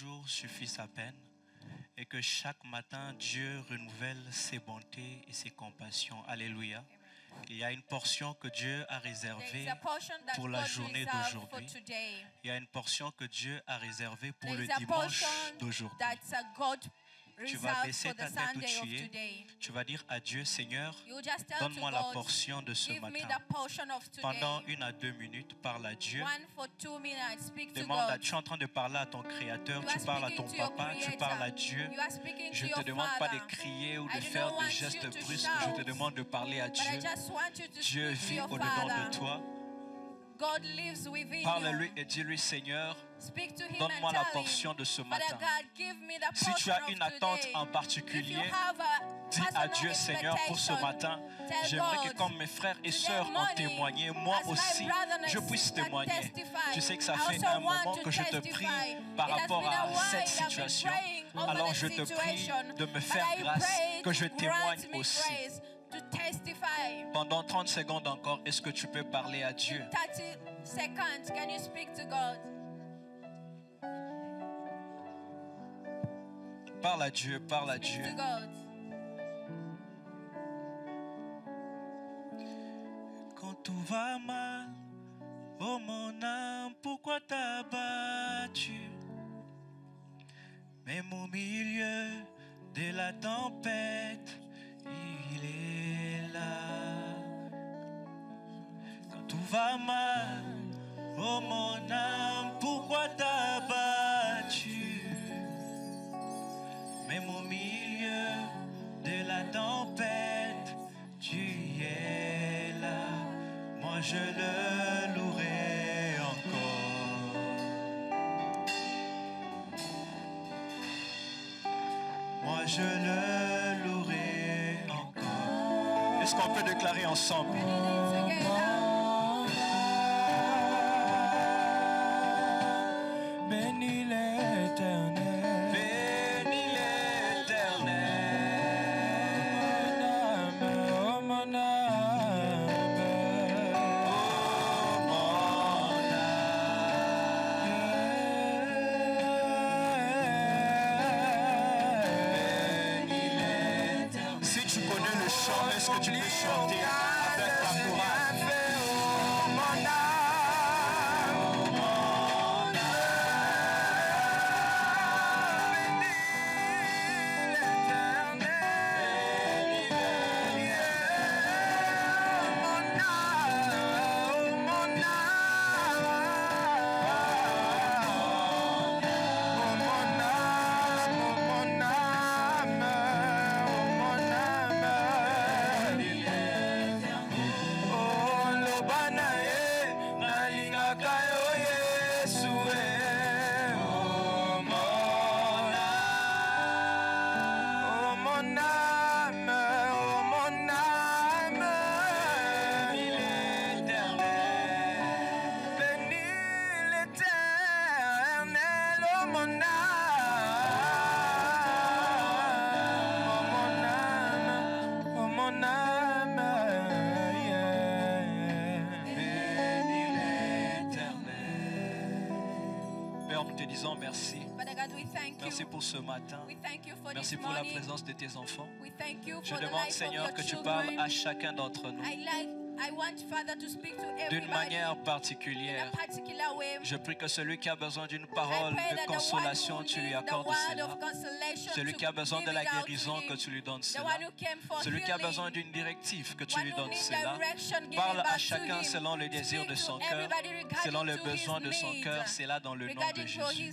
jour suffit sa peine et que chaque matin, Dieu renouvelle ses bontés et ses compassions. Alléluia. Il y a une portion que Dieu a réservée pour la journée d'aujourd'hui. Il y a une portion que Dieu a réservée pour le dimanche d'aujourd'hui. Tu vas baisser ta tête où tu es. Tu vas dire à Dieu, Seigneur, donne-moi la portion de ce matin. Pendant 1 à 2 minutes, parle à Dieu. Demande tu es en train de parler à ton Créateur, tu parles à ton papa, tu parles à Dieu. Je ne te demande pas de crier ou de faire des gestes brusques. Je te demande de parler à Dieu. Dieu vit au-dedans de toi. Parle-lui et dis-lui, Seigneur, donne-moi la portion de ce matin. Si tu as une attente en particulier, dis à Dieu, Seigneur, pour ce matin, j'aimerais que comme mes frères et sœurs ont témoigné, moi aussi, je puisse témoigner. Je sais que ça fait un moment que je te prie par rapport à cette situation. Alors je te prie de me faire grâce, que je témoigne aussi. Pendant 30 secondes encore, est-ce que tu peux parler à Dieu? 30 seconds, can you speak to God? Parle à Dieu, parle à Dieu. Speak to God. Quand tout va mal, oh mon âme, pourquoi t'as battu? Même au milieu de la tempête, il est là. Quand tout va mal, oh mon âme, pourquoi t'as battu? Même au milieu de la tempête, tu es là. Moi je le louerai encore. Moi je le louerai encore. Est-ce qu'on peut déclarer ensemble? Bénis l'Éternel. Bénis l'Éternel. Oh mon âme. Oh mon âme. Bénis l'Éternel. Si tu connais le chant, est-ce que tu peux chanter avec la chorale? Merci. Merci pour ce matin. Merci pour la présence de tes enfants. Je demande, Seigneur, que tu parles à chacun d'entre nous d'une manière particulière. Je prie que celui qui a besoin d'une parole de consolation, tu lui accordes cela. Celui qui a besoin de la guérison, que tu lui donnes cela. Celui qui a besoin d'une directive, que tu lui donnes cela. Parle à chacun selon le désir de son cœur, selon le besoin de son cœur. C'est là dans le nom de Jésus.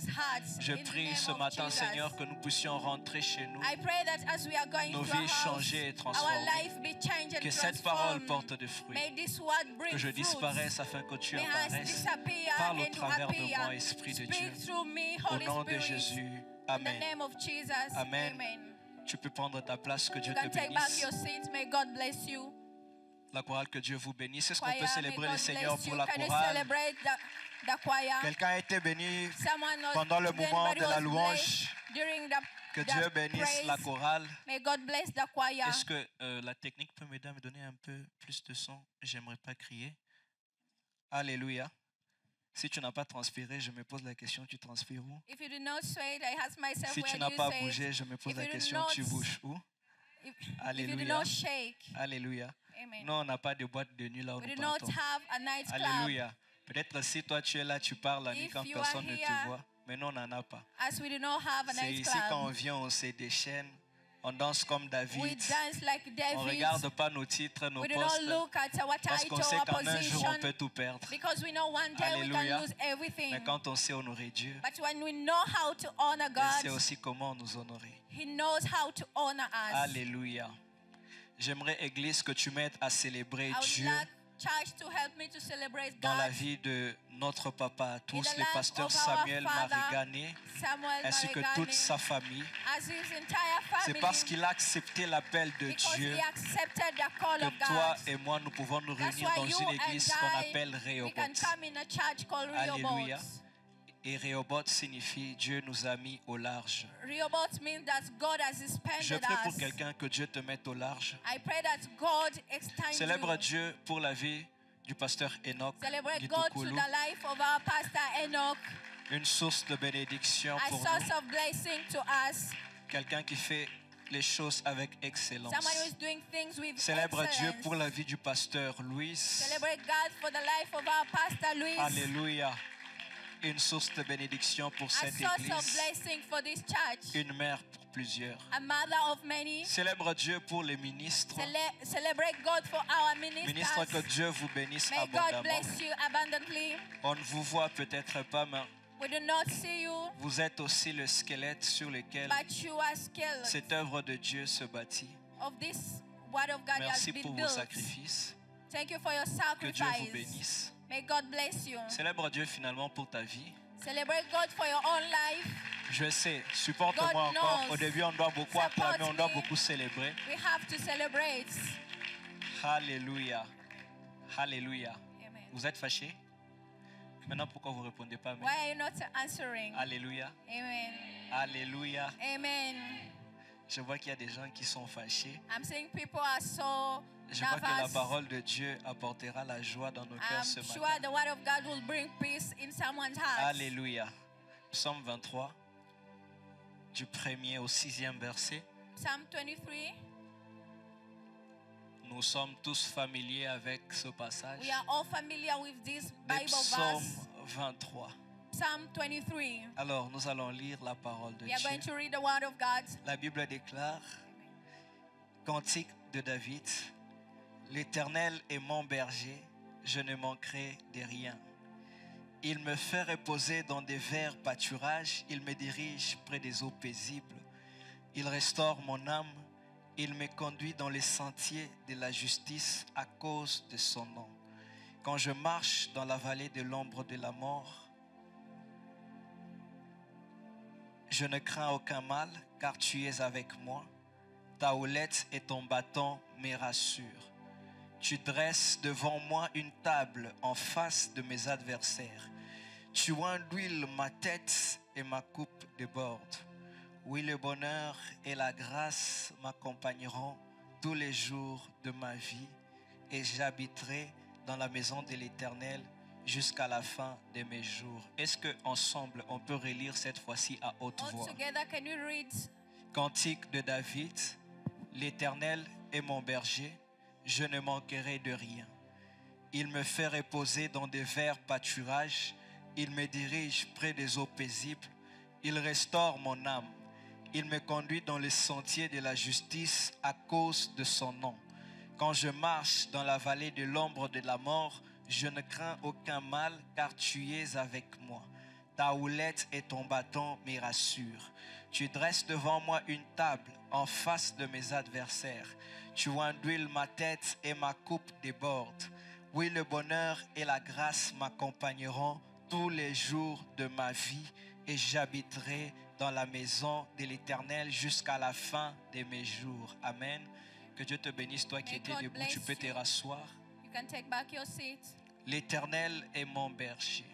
Je prie ce matin, Seigneur, que nous puissions rentrer chez nous, nos vies changées et transformées. Que cette parole porte de fruits. Que je disparaisse afin que tu apparaisses. Parle au travers de moi, Esprit de Dieu. Au nom de Jésus. Amen. Amen. Tu peux prendre ta place, que Dieu te bénisse. La chorale, que Dieu vous bénisse. Est-ce qu'on peut célébrer le Seigneur pour la chorale? Quelqu'un a été béni pendant le moment de la louange. Que Dieu bénisse la chorale. Est-ce que la technique peut m'aider à me donner un peu plus de son? J'aimerais pas crier. Alléluia. Si tu n'as pas transpiré, je me pose la question, tu transpires où? If you do not sweat, I ask myself, Si where tu do n'as you pas sweat? bougé, je me pose If la you do question, not- tu bouges où? If you do Alléluia. not shake, Alléluia. amen. Non, on n'a pas de boîte de nuit là où We nous do not partons. have a night club. Alléluia. Peut-être si toi tu es là, tu parles la nuit If quand you personne are ne te here, voit. Mais non, on n'en a pas. As we do not have a C'est night ici quand on club, vient, on se déchaîne, on danse comme we David. dance like On ne David. regarde pas nos titres, nos We do not postes, look at our parce title qu'on sait or qu'en un jour on position, peut tout perdre. because we know one day we Alléluia. can lose everything. Mais quand on sait honorer Dieu, But when we know how to honor il sait God, aussi comment nous honorer. He knows how to honor us. Alléluia. J'aimerais, Église, que tu m'aides à célébrer I would Dieu like church to help me to celebrate dans la God. vie de notre papa, tous the les life pasteurs of our Samuel father, Marigané, Samuel ainsi que Marigane, toute sa famille. as his entire C'est family, parce qu'il a accepté l'appel de because Dieu he accepted the call of que toi God. et moi, nous pouvons nous That's réunir why dans you une and église qu'on I, appelle we Rehoboth. can come in a church called Alléluia. Rehoboth. Et Rehoboth signifie Dieu nous a mis au large. Rehoboth means that God has Je expanded prie pour us. quelqu'un que Dieu te mette au large. I pray that God extend Célèbre you. Dieu pour la vie du pasteur Enoch Celebrate God to Gitukulu, the life of our pastor Enoch, une source de bénédiction a pour source nous, of blessing to us. quelqu'un qui fait les choses avec excellence. Someone who is doing things with Célèbre Dieu excellence. pour la vie du pasteur Louis. Celebrate God for the life of our pastor Luis. Alléluia. Une source de bénédiction pour A cette source of église. blessing for this church. Une mère pour plusieurs. A mother of many. Célèbre Dieu pour les ministres. Celebrate God for our ministers. Ministres, que Dieu vous bénisse May God abondamment. bless you abundantly. On ne vous voit peut-être pas, mais We do not see you, vous êtes aussi le squelette sur lequel but you are skilled cette œuvre de Dieu se bâtit. of this word of God has Merci been pour vos built. sacrifices. Thank you for your Que Dieu vous sacrifice. bénisse. May God bless you. Célèbre Dieu finalement pour ta vie. Celebrate God for your own life. Je sais, supporte-moi God encore. knows. Au début, on doit beaucoup Support acclamer, on doit me. beaucoup célébrer. We have to celebrate. Alléluia. Alléluia. Amen. Vous êtes fâchés? Maintenant, pourquoi vous ne répondez pas? Why are you not answering? Alléluia. Amen. Alléluia. Amen. Je vois qu'il y a des gens qui sont fâchés. I'm saying people are so Je crois que la nervous. parole de Dieu apportera la joie dans nos cœurs ce I'm sure matin. the word of God will bring peace in someone's heart. Alléluia. Psaume 23, du 1er au 6e verset. Psalm 23. Nous sommes tous familiers avec ce passage. We are all familiar with this Le Bible Psaume verse. 23. Psalm 23. Alors, nous allons lire la parole de We are Dieu. going to read the word of God. La Bible déclare, Cantique de David, l'Éternel est mon berger, je ne manquerai de rien. Il me fait reposer dans des verts pâturages, il me dirige près des eaux paisibles. Il restaure mon âme, il me conduit dans les sentiers de la justice à cause de son nom. Quand je marche dans la vallée de l'ombre de la mort, je ne crains aucun mal, car tu es avec moi. Ta houlette et ton bâton me rassurent. Tu dresses devant moi une table en face de mes adversaires. Tu oins d'huile ma tête et ma coupe déborde. Oui, le bonheur et la grâce m'accompagneront tous les jours de ma vie et j'habiterai dans la maison de l'Éternel jusqu'à la fin de mes jours. Est-ce qu'ensemble, on peut relire cette fois-ci à haute All voix? together, can you read? Cantique de David, l'Éternel est mon berger, je ne manquerai de rien. Il me fait reposer dans des verts pâturages, il me dirige près des eaux paisibles, il restaure mon âme, il me conduit dans les sentiers de la justice à cause de son nom. Quand je marche dans la vallée de l'ombre de la mort, je ne crains aucun mal, car tu es avec moi. Ta houlette et ton bâton me rassurent. Tu dresses devant moi une table en face de mes adversaires. Tu oins d'huile ma tête et ma coupe déborde. Oui, le bonheur et la grâce m'accompagneront tous les jours de ma vie et j'habiterai dans la maison de l'Éternel jusqu'à la fin de mes jours. Amen. Que Dieu te bénisse, toi qui May étais God debout, tu bless peux te you. rasseoir. You can take back your seat. L'Éternel est mon berger.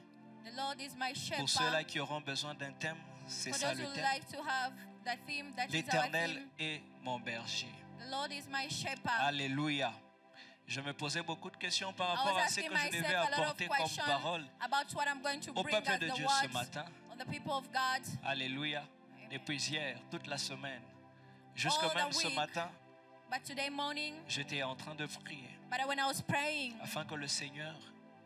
The Lord is my Pour ceux-là shepherd. qui auront besoin d'un thème, c'est For ça those le who thème. like to have that theme, that is our L'Éternel theme. est mon berger. The Lord is my shepherd. Alléluia. Je me posais beaucoup de questions par I rapport was à ce asking que je devais myself a lot of apporter comme questions parole about what I'm going to au bring peuple as de the Dieu ce words matin. on the people of God. Alléluia. Depuis hier, toute la semaine, jusque All the même ce week. matin, But today morning, j'étais en train de prier but when I was praying, afin que le Seigneur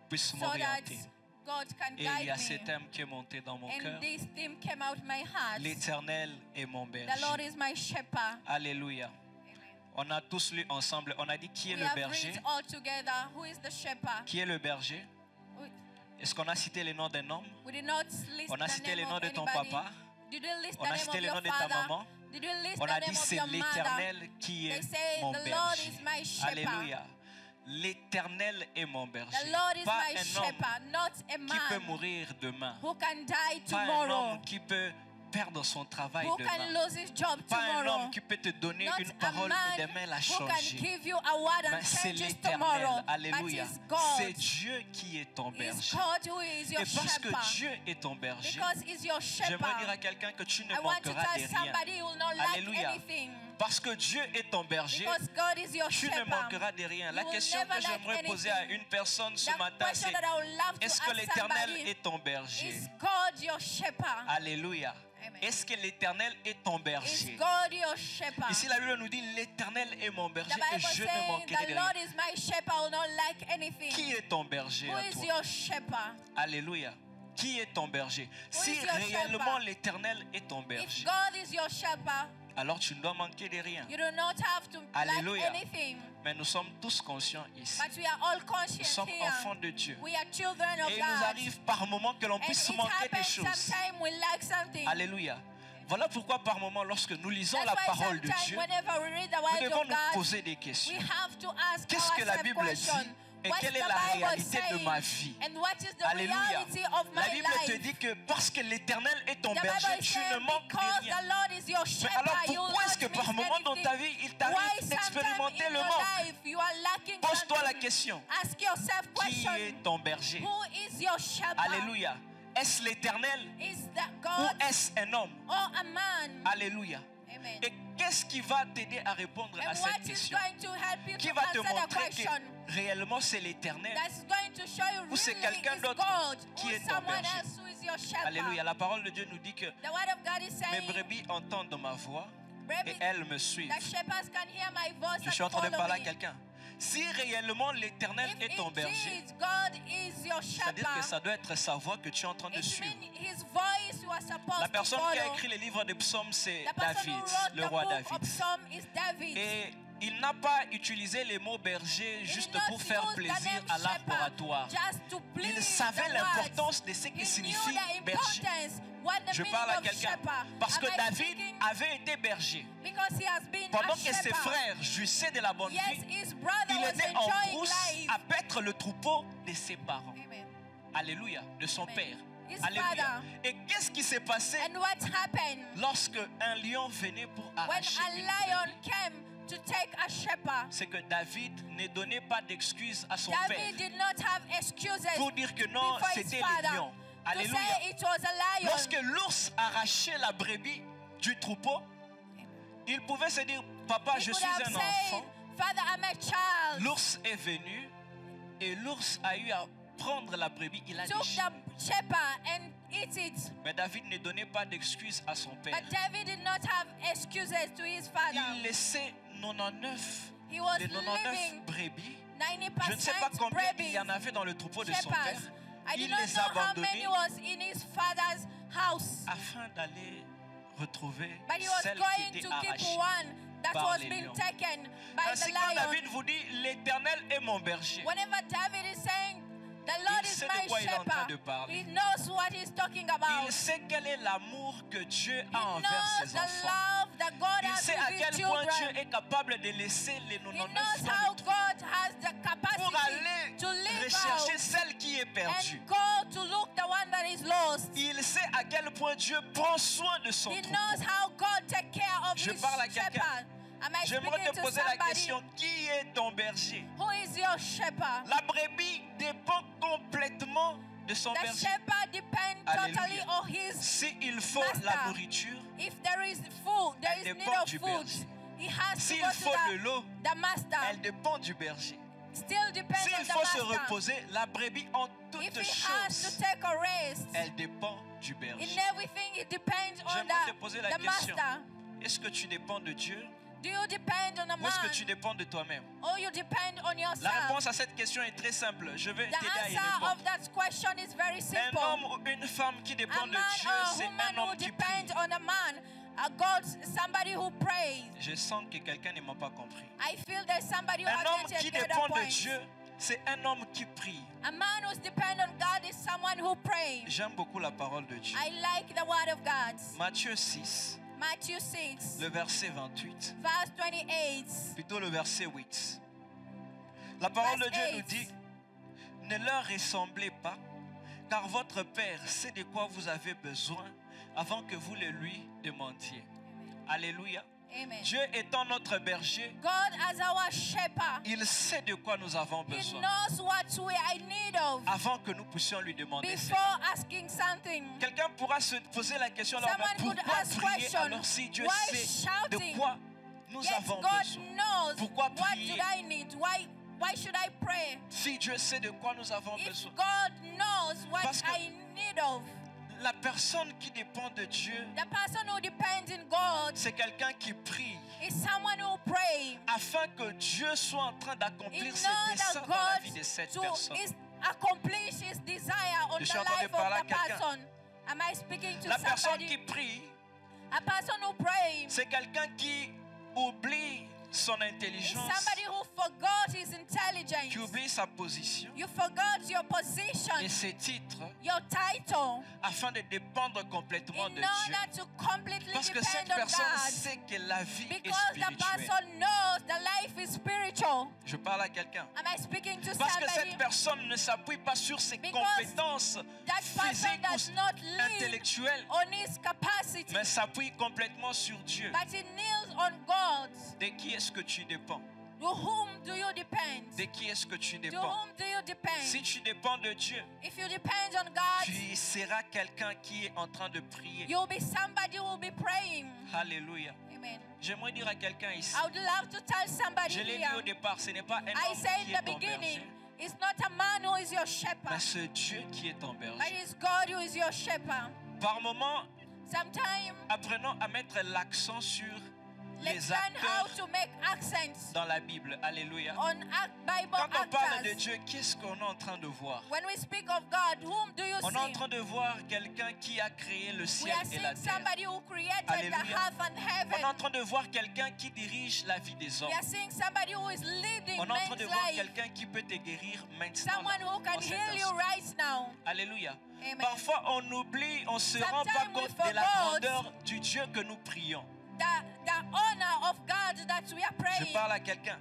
puisse so that m'orienter. God can Et il y a guide ce me. thème qui est monté dans mon cœur. And this theme came out my heart. L'Éternel est mon The Lord berger. is my shepherd. Alléluia. Amen. On a tous lu ensemble. On a dit qui est We le have berger? read all together. Who is the shepherd? Qui est le berger? We- Est-ce qu'on a cité les noms d'un homme? We did not list On a the cité name les noms of de ton anybody. papa. Did you list On the a name cité of le nom your de ta father? maman. Did you list On the a name dit of c'est your mother? l'Éternel qui They est say mon the Lord berger. is my shepherd. Alléluia. L'Éternel est mon berger. The Lord is Pas my un homme shepherd, not a qui peut man mourir demain. who can die Pas un tomorrow, homme qui peut perdre son travail who can demain. lose his job Pas un tomorrow, homme qui peut te donner not une a parole man et demain la who can changer. give you a word Mais and c'est change it l'Éternel. tomorrow, but Alléluia. it's C'est God. Dieu qui est ton It's berger. God who is your Et parce que shepherd. Dieu est ton berger, Because he's your j'aimerais dire à shepherd. quelqu'un que tu ne I want to manqueras tell de rien. somebody who will not lack Alléluia. anything. Parce que Dieu est ton berger, Because God is your tu ne shepherd. manqueras de rien. La You will question never que j'aimerais lack poser à anything. une personne ce The matin, question c'est that I would love to est-ce que ask l'Éternel somebody est ton berger? is God your shepherd? Alléluia. Amen. Est-ce que l'Éternel est ton Is berger? God your shepherd? Ici, la Bible nous dit l'Éternel est mon berger The et Bible je ne says, manquerai the de Lord rien. is my shepherd, I will not lack anything. Qui est ton berger Who à is toi? your shepherd? Alléluia. Qui est ton berger? Si is your réellement shepherd? l'Éternel est ton If berger, God is your shepherd, alors tu ne dois manquer de rien. you do not have to Alléluia. lack anything. Mais nous sommes tous conscients ici. But we are all Nous conscious sommes here. enfants de Dieu. We are children of Et il nous God. arrive par moments que l'on And puisse it manquer des happens choses. sometimes we lack something. Alléluia. Voilà pourquoi par moments, lorsque nous lisons That's la why parole de sometimes Dieu, whenever we read the nous word devons of nous God, poser des we questions. have to ask Qu'est-ce que la ourselves Bible dit question. et What's quelle est the la Bible réalité de saying? ma vie? And what is the Alléluia. reality of La my Bible te life? dit que parce que l'Éternel est ton The berger, Bible tu ne says manques because de rien. the Lord is your Mais shepherd, alors you will pourquoi est-ce que not par miss moments dans ta anything. vie, il Why t'arrive sometimes d'expérimenter in le your manque? life you are lacking Pose-toi la something? question. Ask yourself Qui question. est ton berger? Who is your shepherd? Alléluia. Est-ce l'Éternel Is that ou God est-ce un homme? or a man? Alléluia. Amen. Et qu'est-ce qui va t'aider à répondre à And cette what is question? going to help you Qui to va te answer the montrer que question? réellement c'est l'Éternel? That's going to show you Ou c'est really quelqu'un is d'autre God qui or est ton someone berger? else who is your shepherd. Alléluia. La parole de Dieu nous dit que The word of God is mes saying brebis entendent ma voix et Baby, elles me suivent. the shepherds can hear my voice Je suis en and train de follow parler à me. quelqu'un. Si réellement l'Éternel If est ton berger, indeed God is your c'est-à-dire que shepherd, ça doit être sa voix que tu es en train de it suivre. means his voice you are supposed La to personne qui a follow. écrit les livres des psaumes, c'est The person David, who wrote le the roi book David. of Psalm is David. Et il n'a pas utilisé les mots berger juste not pour faire used the plaisir name à shepherd l'arboratoire. just to please Il savait the l'importance de ce words. qui He signifie knew the berger. importance, what the Je meaning parle à of quelqu'un. shepherd. Parce que Am I David speaking? avait été berger. Because he has been Pendant a que ses shepherd. frères jouissaient de la bonne Yes, vie, his brother il was était en enjoying brousse life. à paître le troupeau de ses parents. Amen. Alléluia, de son Amen. père. His Alléluia. father. Et qu'est-ce qui s'est passé And what happened lorsque un lion venait pour when arracher a une lion brebis? came to take a shepherd? C'est que David ne donnait pas d'excuses à son David père did not have excuses pour dire que non, before his c'était les father lions. to Alléluia. say it was a lion. Lorsque l'ours arrachait la brebis du troupeau, il pouvait se dire, papa, He je could suis have un said, enfant. Father, I'm a child. L'ours est venu et l'ours a eu à prendre la brebis, il a Took déchiré. the shepherd and eat it. Mais David ne donnait pas d'excuses à son père. But David did not have excuses to his father. Il laissait 99 He was des 99 living brebis. 90% Je ne sais pas combien il babies, y en avait dans le troupeau de son père. shepherds. I Il do not les a know how many abandonnés was in his father's house. afin d'aller retrouver But he was celle qui going était to keep arrachée. one that par was les being lions. taken by the Ainsi quand lion. David vous dit, l'Éternel est mon berger. Whenever David is saying, the Lord Il is sait de my quoi il est en train de shepherd, parler. he knows what he's talking about. Il sait quel est l'amour que Dieu He a envers knows ses the enfants. love that God Il has sait à with his quel point Dieu children. est capable de laisser les He 99 knows dans how le trou God has the pour capacity aller to live rechercher out celle qui est perdue. and go to look the one that is lost. Il sait à quel point Dieu prend soin de son He troupeau. knows how God take care of Je his parle à quelqu'un. shepherd. Am I J'aimerais speaking te to poser la somebody? question, qui est ton berger? Who is your shepherd? La brebis dépend complètement de son The berger. shepherd depends totally Alléluia. on his. S'il faut Master. la nourriture, If there is food, there Elle is need dépend of du food. berger. He has to s'il go faut de to l'eau, the master. elle dépend du berger. still depends S'il on the faut se master. reposer, la brebis en toutes If he has to choses, take a rest, elle dépend du in berger. everything it depends on J'aimerais te poser la the question. master. Est-ce que tu dépends de Dieu Do you depend on a ou est-ce que tu man dépends de toi-même? or you depend on La yourself? réponse à cette question est très simple. Je vais The t'aider à y answer répondre. of that question is very Un simple. homme ou une femme qui A dépend de man Dieu, or a c'est woman un who homme qui prie. depends on a man, a God, somebody who prays. Je sens que quelqu'un ne m'a pas compris. I feel there's somebody who Un homme hasn't qui yet get dépend the de point. Dieu, c'est un homme qui prie. A man who's dependent on God is someone who prays. J'aime beaucoup la parole de Dieu. I like the word of God. Matthieu 6, Matthew 6, le verset 28, verse 28. plutôt le verset 8. La parole de Verse Dieu 8. nous dit, ne leur ressemblez pas, car votre Père sait de quoi vous avez besoin avant que vous le lui demandiez. Alléluia. Amen. Dieu étant notre berger, God as our shepherd, il sait de quoi nous avons He besoin knows what we are in need of avant que nous puissions lui demander before cela. asking something. Quelqu'un pourra se poser la question alors, mais Someone could pourquoi ask prier question, alors si Dieu why sait shouting? de quoi nous Yes, avons God besoin? knows Pourquoi what prier? do I need. Why should I pray? Si Dieu sait de quoi nous avons If besoin. God knows what Parce que- I need of, La personne qui dépend de Dieu, the person who depends in God c'est quelqu'un qui prie is someone who prays. afin que Dieu soit en train In d'accomplir ses order desseins that dans la God vie de cette to personne. accomplish His desire on Je the suis en train de life parler à of the quelqu'un. person. Am I speaking to La personne qui somebody? prie, A person who prays c'est quelqu'un qui oublie son is intelligence, somebody who forgot his intelligence. qui oublie sa position You forgot your et position, ses titres your title, afin de dépendre complètement in de Dieu. order to completely Parce que cette depend on personne God. sait que la vie est Because the spirituelle. person knows the life is spiritual. Je parle à quelqu'un. Am I speaking to Parce que somebody? cette personne ne s'appuie pas sur ses Because compétences That person physiques does not ou live intellectuelles, on his capacity, mais s'appuie complètement sur Dieu. but he kneels on God. De qui est-ce que tu dépends? To whom do you depend? De qui est-ce que tu To dépends? whom do you depend? Si tu dépends de Dieu, If you depend on God, tu seras quelqu'un qui est en train de prier. you'll be somebody who will be praying. Alléluia. Amen. J'aimerais dire à quelqu'un ici, I would love to tell somebody je l'ai dit here. au départ, ce n'est pas un I homme said qui in est the ton beginning, berger, it's not a man who is your mais shepherd, c'est Dieu qui est ton but berger. it's God who is your shepherd. Par moments, Sometimes apprenons à mettre l'accent sur let's les learn how acteurs to make accents dans la Bible. Alléluia. on Bible Quand on parle de actors. Dieu, qu'est-ce qu'on est en train de voir? When we speak of God, whom do you On est en see? train de voir quelqu'un qui a créé le We ciel are et seeing la terre. somebody who created the Alléluia. heaven and On est en heaven. train de voir quelqu'un qui dirige la vie des hommes. We are seeing somebody who is leading On est en train de man's voir life. quelqu'un qui peut te guérir maintenant. Someone là, who can en cet heal you instant. right now. Alléluia. Amen. Parfois, on oublie, on ne se rend pas Sometimes we compte de la forgot grandeur du Dieu que nous prions. The honor of God that we are Je praying. parle à quelqu'un.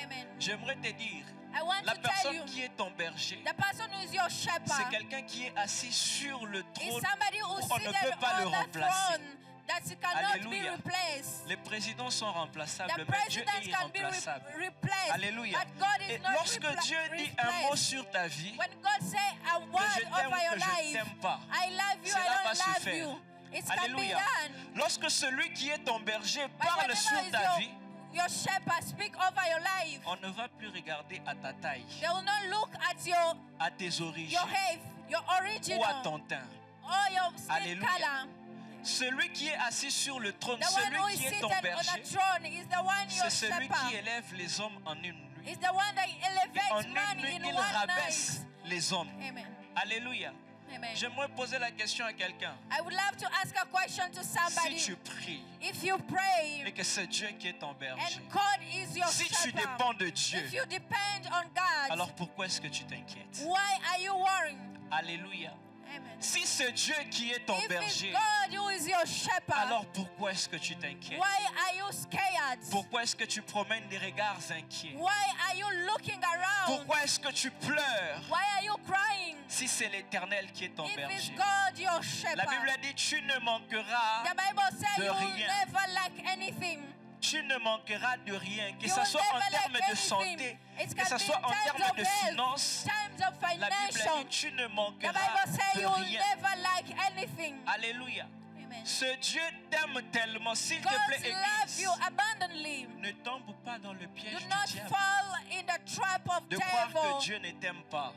Amen. J'aimerais te dire, I want la to tell personne you, qui est ton berger, the person who is your c'est shepherd quelqu'un qui est assis sur le is trône somebody who où is on ne seated peut pas le on the remplacer. throne that he cannot Alléluia. be replaced. Les présidents sont remplaçables, The mais Dieu president est can be irremplaçable. replaced, Alléluia. but God is Et not lorsque Dieu dit un mot replaced. sur ta vie, When God say a que je word t'aime over ou your que je life, t'aime pas, I love you, cela va I se don't love faire. you. It can be Alléluia. done. Lorsque celui qui est ton berger But parle whenever sur is ta vie, your shepherd speak over your life, on ne va plus regarder à ta taille, they will not look at à tes origines your height, your ou à original, ton teint. or your skin Alléluia. color. Celui qui est assis sur le trône, The one who celui is qui est seated ton on a berger, throne is the one your c'est celui qui shepherd. élève les hommes en une nuit. Is the one that Et en elevates une man nuit, in il one rabaisse night. les hommes. Amen. Alléluia. Amen. J'aimerais poser la question à quelqu'un. I would love to ask a question to somebody. Si tu pries If you pray et que c'est Dieu qui est ton berger, and God is your si tu shepherd, dépends de Dieu, if you depend on God, alors pourquoi est-ce que tu t'inquiètes? why are you worrying? Alléluia. Amen. Si c'est Dieu qui est ton If it's berger, God who is your shepherd, alors pourquoi est-ce que tu t'inquiètes? why are you scared? Pourquoi est-ce que tu promènes des regards inquiets? Why are you looking around? Pourquoi est-ce que tu pleures Why are you crying? si c'est l'Éternel qui est ton If it's berger? God your La shepherd, Bible a dit, tu ne manqueras, the Bible says de you will rien. never lack anything. tu ne manqueras de rien, que You ce will soit en never lack termes de anything. santé, It que can ce be soit en in termes times de of health, finances. times of La Bible a financial. dit, tu ne The manqueras Bible says de you will rien. never lack anything. Alléluia. Amen. Ce Dieu t'aime tellement, s'il te God plaît, loves you Église. abundantly. Ne tombe pas dans le piège Do du not diable fall in the trap of de croire devil. que Dieu ne t'aime pas,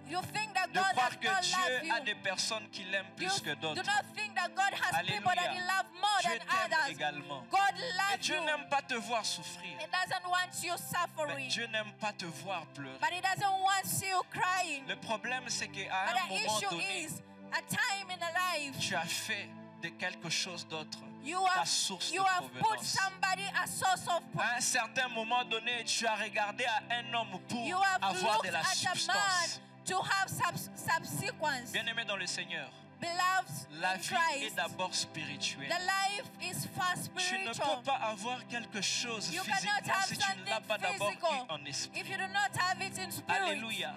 You think that de God croire does que not love Dieu a you. des personnes qui l'aiment You plus que do d'autres. not think that God has people that He Alléluia. loves more Dieu than t'aime others. également. God Et loves Dieu you. n'aime pas te voir souffrir. He doesn't want you Mais suffering, Dieu n'aime pas te voir pleurer. but He doesn't want you crying. Le problème, c'est qu'à But un the moment issue donné, is, a time in a life, tu as fait de quelque chose d'autre you ta have source de put provenance. somebody a source of. À un certain moment donné, tu as regardé à un homme pour You have avoir de looked la at a man substance. to have subsequence. Bien-aimé dans le Seigneur, Beloved la in vie est Christ, d'abord spirituelle. the life is first Tu ne spiritual. peux pas avoir quelque chose You cannot physiquement have si tu ne l'as something pas d'abord physical eu en if esprit. you do not have it in spirit. Alléluia.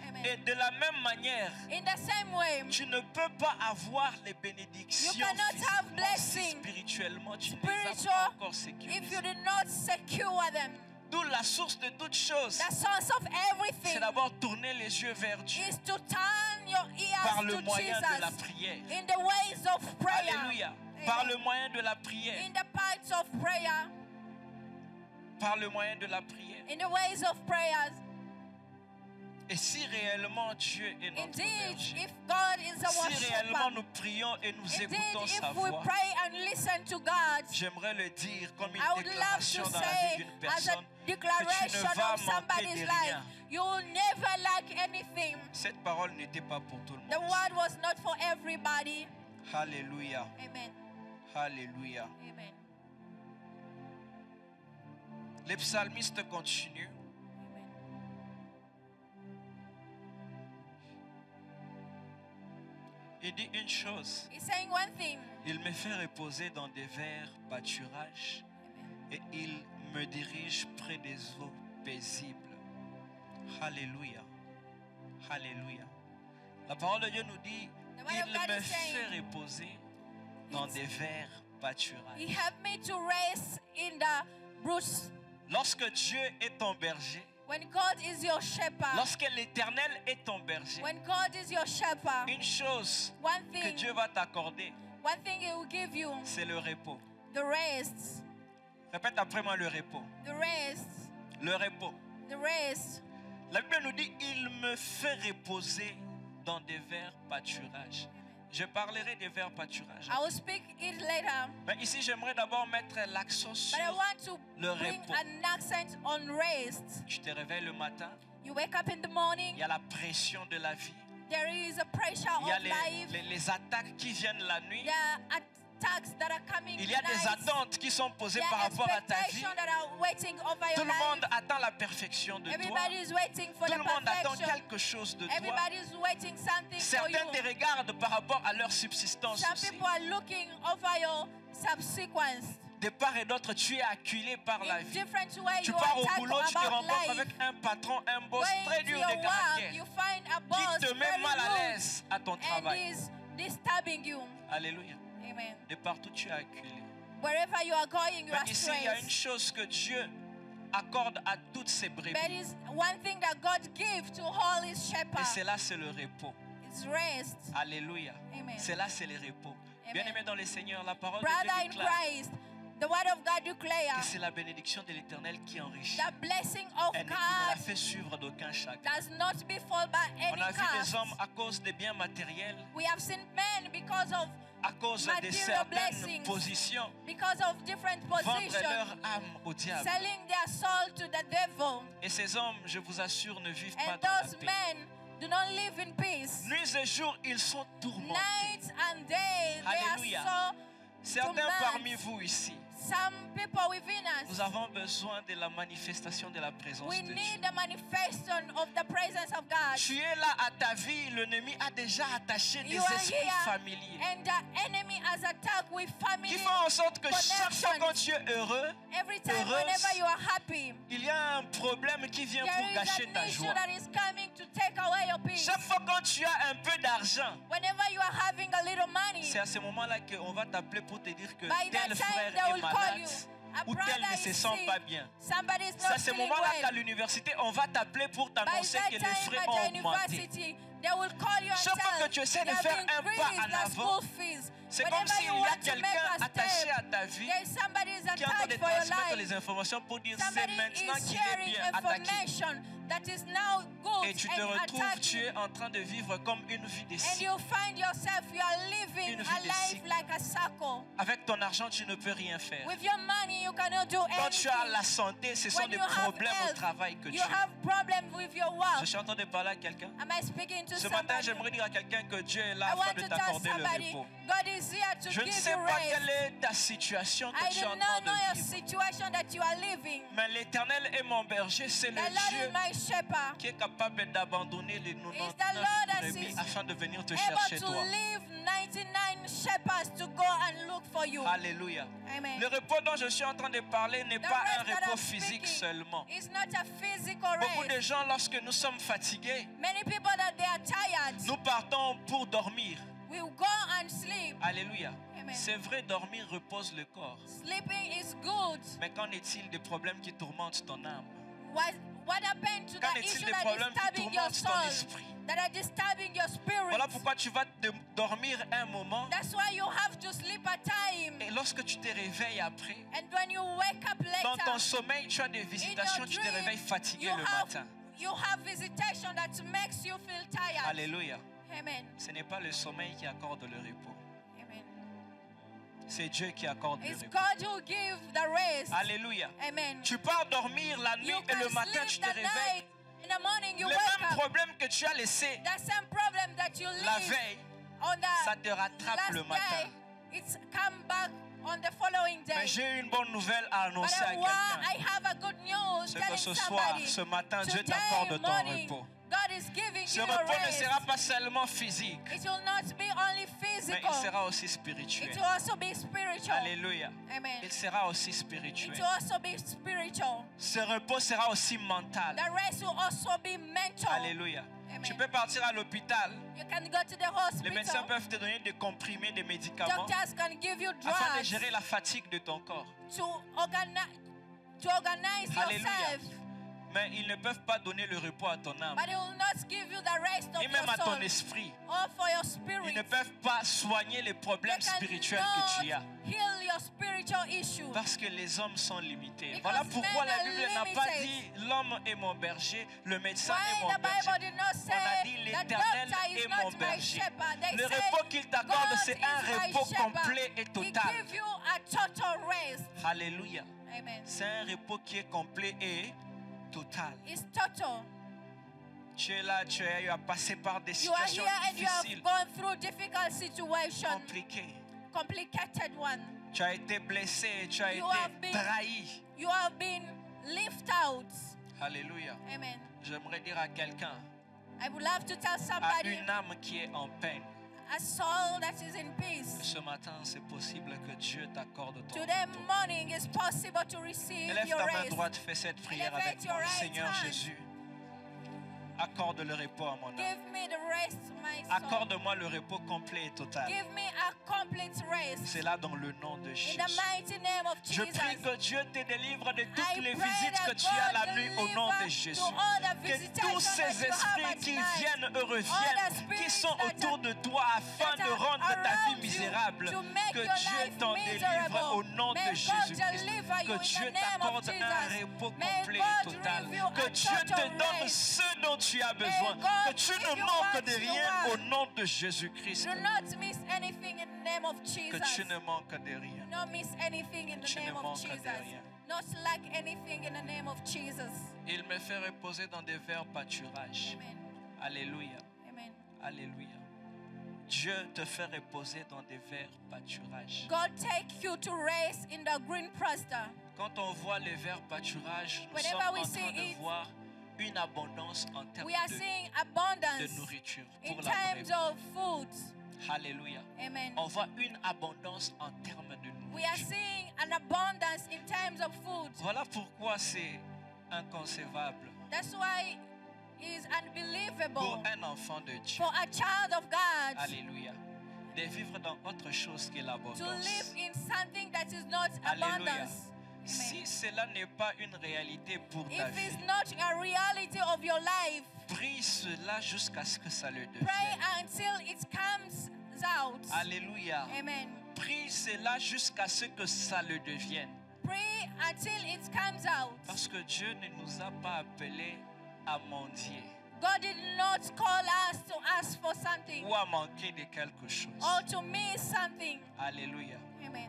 Amen. Et de la même manière, In the same way, tu ne peux pas avoir les bénédictions You cannot have physiquement si blessing spirituellement tu ne les as pas spiritual encore if you sécurisées. do not secure them. D'où la source de toutes choses, The source of everything c'est d'abord tourner les yeux vers Dieu is to turn your par ears le to moyen de la Jesus prière. in the ways of prayer. Alléluia. Amen. Par le moyen de la prière. In the parts of prayer, Par le moyen de la prière. in the ways of prayers. Et si réellement Dieu est notre Indeed, berger, if God is our si réellement shepherd, nous prions et nous indeed, écoutons sa if we voix, pray and listen to God, j'aimerais le dire comme une I would love déclaration to dans la vie say d'une as a personne que tu declaration ne vas of manquer somebody's de life, rien. you will never lack anything. Cette parole n'était pas pour tout le The monde. word was not for everybody. Alléluia. Amen. Alléluia. Amen. Les psalmistes continuent. Amen. Il dit une chose. He's saying one thing. Il me fait reposer dans des verts pâturages Amen. et il me dirige près des eaux paisibles. Alléluia. Alléluia. La parole de Dieu nous dit, The word il of God me is saying, fait reposer dans des verts pâturages. He helped me to rest in the brooks. Lorsque Dieu est ton berger, When God is your shepherd, lorsque l'Éternel est ton berger, when God is your shepherd, une chose one que thing, Dieu va t'accorder, one thing He will give you, c'est le repos. the rest, Répète après moi le repos. the rest, Le repos. the rest. La Bible nous dit, il me fait reposer dans des verts pâturages. Je parlerai des verts pâturages. I will speak it later, Mais ici, j'aimerais d'abord mettre l'accent sur but I want to le bring repos. an accent on rest. Tu te réveilles le matin, You wake up in the il morning, y a la pression de la vie, there is a pressure il y a of life, les attaques qui viennent la nuit, there are attacks that are coming il y a des tonight. attentes qui sont posées There par are rapport à ta vie. expectations that are waiting over Tout your le monde life. attend la perfection de toi. Everybody is waiting for Tout the le monde attend perfection. quelque chose de toi. Everybody is waiting something for Certains te you. regardent par rapport à leur subsistance Some aussi. people are looking over your subsequence. De part et d'autre, tu es acculé par la In vie. different ways, Tu you pars are au tackled boulot, tu te about rencontres life. avec un patron, un boss Going très to dur your de work, caractère you find a boss qui te met very mal à rude l'aise à ton and travail. is disturbing you. Alléluia. Amen. De partout, tu es acculé. Wherever you are going, you Mais are ici, il y a une stressed. chose que Dieu accorde à toutes ses But brebis. is one thing that God gives to all His Et shepherds. c'est là, c'est le repos. It's rest. Alléluia. Amen. C'est là, c'est le repos. Amen. Bien-aimé dans le Seigneur, la parole de Brother Dieu in déclare Christ, the word of God declares que c'est la bénédiction de l'Éternel qui enrichit. the blessing of Elle ne la God fait suivre d'aucun chagrin. does not befall by On any a vu cost. des hommes à cause des biens matériels, We have seen men because of à cause de material certaines blessings, positions, because of different vendre positions, leur âme au diable. selling their soul to the devil. Et ces hommes, je vous assure, ne vivent pas And dans la those paix. men do not live in peace. Nuits et jours, ils sont tourmentés. Night and day, Alléluia. they are Certains tonight. parmi vous ici, so, some people within nous us, avons besoin de la manifestation de la présence we de need Dieu. the manifestation of the presence of God. Tu es là à ta vie, l'ennemi a déjà attaché des You are esprits here, familiers and the enemy has attacked with family qui font en sorte que chaque fois connections. quand tu es heureux, Every time, heureuse, whenever you are happy, il y a un problème qui vient pour there is gâcher ta an issue joie. that is coming to take away your peace. Chaque fois quand tu as un peu d'argent, Whenever you are having a little money, c'est à ce moment-là qu'on va t'appeler pour te dire que by that tel time frère they est will call malade you. A ou tel brother ne se is sent sick. pas bien. Somebody is C'est not à ce feeling moment-là qu'à well. l'université, on va t'appeler pour By t'annoncer that que les time frais at ont the augmenté. university, They will call you and Chaque fois que tu essaies de faire un pas en avant, c'est comme s'il y a quelqu'un attaché à ta vie qui est en train de transmettre les informations pour dire c'est maintenant qu'il est bien attaqué. Et tu te retrouves, tu es en train de vivre comme une vie de cycle. Une vie de cycle. Avec ton argent, tu ne peux rien faire. Quand tu as la santé, ce sont des problèmes au travail que tu as. Je suis en train de parler à quelqu'un. Ce matin, j'aimerais dire à quelqu'un que Dieu est là afin de t'accorder le repos. Je ne sais pas quelle est ta situation que tu es en train de vivre. Mais l'Éternel est mon berger, c'est le Dieu qui est capable d'abandonner les 99 brebis afin de venir te chercher toi. Alléluia. Le repos dont je suis en train de parler n'est pas un repos physique seulement. Beaucoup de gens, lorsque nous sommes fatigués, nous partons pour dormir. Alléluia. C'est vrai, dormir repose le corps. Mais qu'en est-il des problèmes qui tourmentent ton âme? Qu'en est-il des problèmes qui tourmentent ton esprit? Voilà pourquoi tu vas dormir un moment. Et lorsque tu te réveilles après, dans ton sommeil, tu as des visitations, tu te réveilles fatigué le matin. Alléluia. Ce n'est pas le sommeil qui accorde le repos. C'est Dieu qui accorde le repos. Alléluia. Tu pars dormir la nuit et le matin tu te réveilles. Le même problème que tu as laissé la veille, ça te rattrape le matin. Mais j'ai une bonne nouvelle à annoncer à quelqu'un. C'est que ce soir, ce matin, Dieu t'accorde ton repos. Ce repos ne sera pas seulement physique, mais il sera aussi spirituel. Alléluia. Il sera aussi spirituel. Ce repos sera aussi mental. Alléluia. Tu peux partir à l'hôpital. Les médecins peuvent te donner des comprimés, des médicaments afin de gérer la fatigue de ton corps. Alléluia. Mais ils ne peuvent pas donner le repos à ton âme. Et même à ton esprit. Ils ne peuvent pas soigner les problèmes spirituels que tu as. Parce que les hommes sont limités. Voilà pourquoi la Bible n'a pas dit l'homme est mon berger, le médecin est mon berger. On a dit l'Éternel est mon berger. Le repos qu'il t'accorde, c'est un repos complet et total. Alléluia. C'est un repos qui est complet et total. Tu es là, tu as passé par des situations difficiles, compliquées. Tu as été blessé, tu as été trahi. Alléluia. J'aimerais dire à quelqu'un, à une âme qui est en peine, a soul that is in peace. Ce matin, c'est possible que Dieu t'accorde ton Today repos. morning is possible to receive Élève your ta main rest. droite, fais cette prière Elevate avec your moi. right Seigneur hand. Jésus, accorde le repos à mon âme. Give me the rest, my soul. Accorde-moi le repos complet et total. Give me a complete rest. C'est là dans le nom de In Jésus. the mighty name of Je Jesus. prie que Dieu te délivre de I toutes les pray visites that que tu as la God nuit au nom de deliver Jésus. to all the Que visitations tous ces that you have esprits at qui night, viennent all the reviennent, qui spirits sont that autour de toi afin that de are rendre ta vie around you misérable. to make Que your Dieu life t'en délivre miserable. au nom May de God Jésus-Christ. deliver you Que in Dieu the name of t'accorde un Jesus. repos May complet God et total. give you Que a Dieu te total donne rest. ce dont tu as besoin. God Que tu give ne you manques what de you rien want. au nom de Jésus-Christ. Do not miss anything in the name of Jesus. Que tu ne manques de rien. Do not miss anything in the Tu ne name of manques de Jesus. rien. Not lack anything in the name of Jesus. Il me fait reposer dans des verts pâturages. Amen. Alléluia. Amen. Alléluia. Dieu te fait reposer dans des verts pâturages. God take you to rest in the green pasture. Quand on voit les verts pâturages, nous Whenever sommes we en see train de it, voir une abondance en termes We are seeing abundance de nourriture in pour la times brebis. of food. Alléluia. Amen. On voit une abondance en termes de We are nourriture. seeing an abundance in times of food. Voilà pourquoi c'est inconcevable That's why it is unbelievable pour un enfant de Dieu. for a child of God Alléluia. De vivre dans autre chose que to l'abondance. live in something that is not Alléluia. abundance. Si cela n'est pas une réalité pour ta If vie, it's not a reality of your life, Prie cela jusqu'à ce que ça le Pray devienne. until it comes out. Alléluia. Amen. Prie cela jusqu'à ce que ça le devienne. Pray until it comes out. Parce que Dieu ne nous a pas appelés à mendier God did not call us to ask for something ou à manquer de quelque chose. or to miss something. Alléluia. Amen.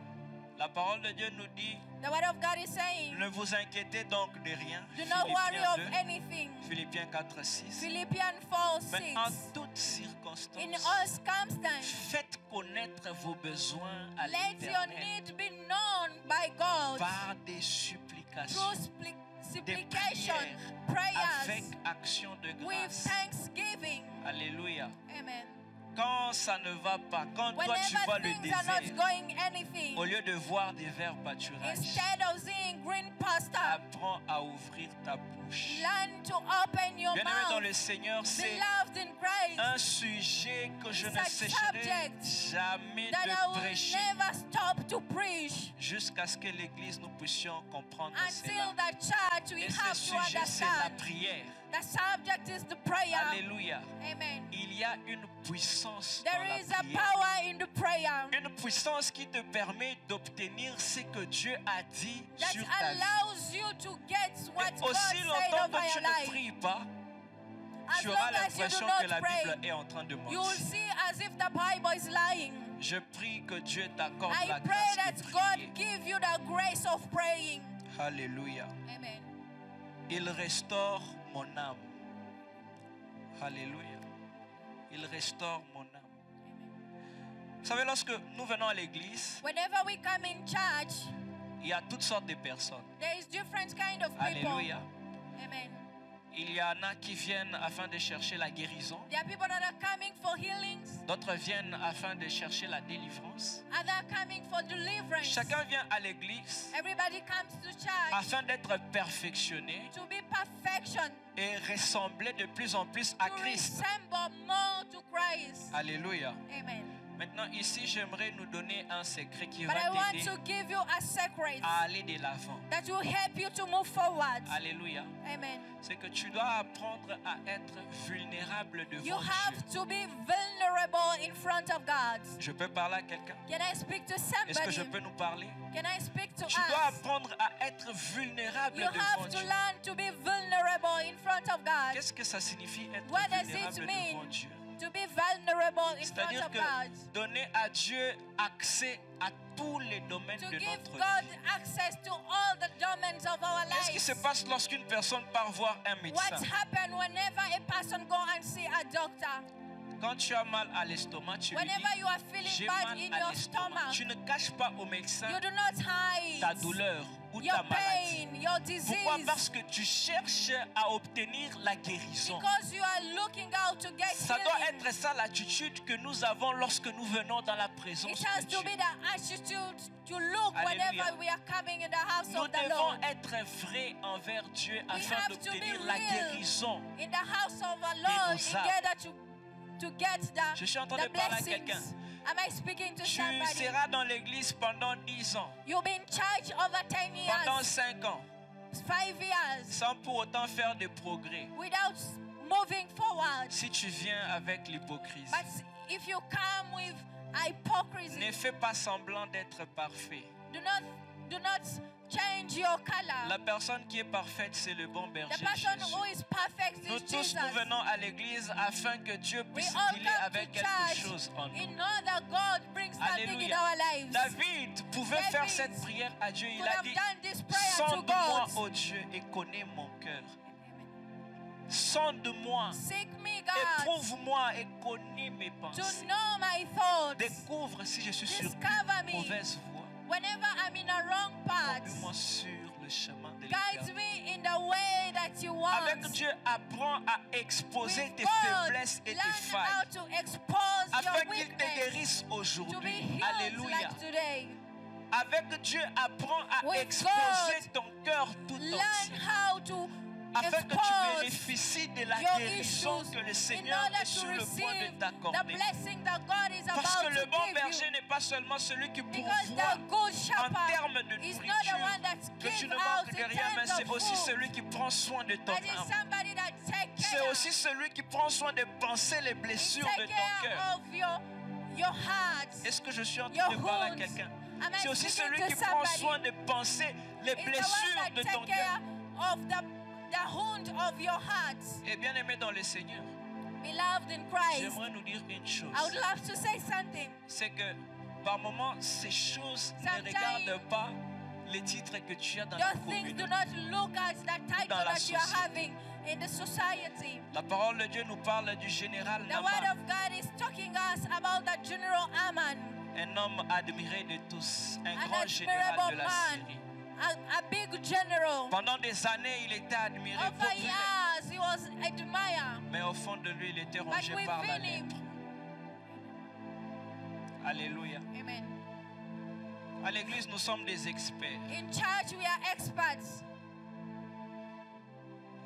La parole de Dieu nous dit, The word of God is saying, ne vous inquiétez donc de rien. do not worry Philippiens of 2, anything. Philippiens 4, 6. Philippians 4, Mais en 6. toutes In circonstances, all circumstances, faites connaître vos besoins à let your l'Éternel need be known by God par des supplications, through des supplication, prières, avec prayers, action de with grâce. thanksgiving. Alléluia. Amen. Quand ça ne va pas, quand toi tu Whenever vois le things are not désert, going anything, au lieu de voir des verts pâturages, instead of seeing green pasture, apprends à ouvrir ta bouche. learn to open your Bien-aimé dans mouth. le Seigneur, c'est Beloved in Christ, un sujet que je It's ne a cesserai subject jamais that I de will prêcher never stop to preach jusqu'à ce que l'Église nous puissions comprendre until cela. the church we Et ce have to sujet, c'est la understand. prière. The subject is the prayer. Alléluia. Amen. Il y a une puissance dans There la is a prière. power in the prayer Une puissance qui te permet d'obtenir ce que Dieu a dit that sur ta vie. allows you to get what Et God aussi said longtemps over que tu your ne life. pries pas, As tu long auras as you do l'impression que la not pray, Bible est en train de you will mentir. see as if the Bible is lying. Je prie que Dieu t'accorde I la pray grâce that de God prier. give you the grace of praying. Alléluia. Amen. Il restaure mon âme. Alléluia. Il restaure mon âme. Vous savez, lorsque nous venons à l'église, Whenever we come in church, il y a toutes sortes de personnes. there is different kind of people. Alléluia. Amen. Il y en a qui viennent afin de chercher la guérison. There are people that are coming for healings, D'autres viennent afin de chercher la délivrance. others are coming for deliverance. Chacun vient à l'église Everybody comes to church afin d'être perfectionné to be perfection, et ressembler de plus en plus à to Christ. resemble more to Christ. Alléluia. Amen. Maintenant, ici, j'aimerais nous donner un secret qui But I va want t'aider to give you a secret à aller de l'avant. that will help you to move forward. Alléluia. Amen. C'est que tu dois apprendre à être vulnérable You devant Dieu. have to be vulnerable in front of God. Je peux parler à quelqu'un? Can I speak to Est-ce que je somebody? peux nous parler? Can I speak to Tu dois us? apprendre à être vulnérable You devant have to Dieu. learn to be vulnerable in front of God. Qu'est-ce que ça signifie être What does it vulnérable mean? devant Dieu? To be vulnerable in front C'est-à-dire of que God. donner à Dieu accès à tous les domaines To de give notre God vie. access to all the domains of our Qu'est-ce qui se lives. passe lorsqu'une personne part voir un What médecin? happens whenever a person go and see a doctor? Quand tu as mal à l'estomac, tu lui Whenever dis, you are feeling j'ai bad mal in à your l'estomac. stomach, Tu ne caches pas au médecin you do not hide ta douleur ou ta your maladie. pain, your disease, Pourquoi? Parce que tu cherches à obtenir la guérison. because you are looking out to get Ça doit healing. être ça l'attitude que nous avons lorsque nous venons dans la présence It has de to Dieu. be the attitude to look Alléluia. whenever we are coming in the house Nous of the devons Lord. être vrais envers Dieu afin have to be d'obtenir la real. guérison. In the house of the Lord, nos in âmes. order to get Je suis en the train de parler à quelqu'un. blessings. Am I speaking to Tu somebody? seras dans l'église pendant 10 ans, You've been in church over 10 pendant years, 5 ans, 5 years, sans pour autant faire de progrès. without moving forward. Si tu viens avec l'hypocrisie, But if you come with hypocrisy, ne fais pas semblant d'être parfait. do not change your color. La personne qui est parfaite, c'est le bon The berger person Jésus. who is perfect Nous is tous, Jesus. nous venons à l'église afin que Dieu We puisse all dealer come avec to quelque church chose en nous. in order God brings something in Alléluia. our lives. David pouvait David faire cette prière à Dieu. Il could a have dit, done this prayer to sonde-moi, God. ô Dieu, et connais mon cœur. Sonde-moi, Seek me, God, éprouve-moi et connais mes to pensées. know my thoughts. Découvre si je suis sur Discover une me. mauvaise voie. Whenever I'm in a wrong path, Conduis-moi sur le chemin de guide l'éternel. me in the way that you want. Avec Dieu, apprends à exposer With tes God, faiblesses et tes learn failles, how to expose afin your qu'il te weakness guérisse to be aujourd'hui. healed Alléluia. like today. Avec Dieu, apprends à With exposer God, ton cœur tout Learn entier, how to afin que tu expose bénéficies de la your guérison issues que le in Seigneur order est to sur le point receive de the t'accorder. blessing that God is Parce about que le to bon give berger you. n'est pas seulement celui qui Because pourvoit the good en shepherd termes de is not the nourriture, one that que tu gives ne out manques in de rien, mais terms c'est of aussi food. celui qui prend soin de ton But is âme. somebody that takes c'est aussi celui qui prend soin de penser les blessures de ton cœur. Est-ce que je suis en train de parler à quelqu'un? C'est aussi celui qui prend soin de penser les blessures de ton cœur. Et bien aimé dans le Seigneur, j'aimerais nous dire une chose. C'est que par moments, ces choses ne regardent pas les titres que tu as dans la communauté, dans la société. La parole de Dieu nous parle du général Naaman, un homme admiré de tous, un grand général de la Syrie. A big general. Pendant des années, il était admiré, Over years, he was admired. mais au fond de lui, il était rongé par la lèpre. Alléluia. Amen. À l'église, nous sommes des experts. In church, we are experts.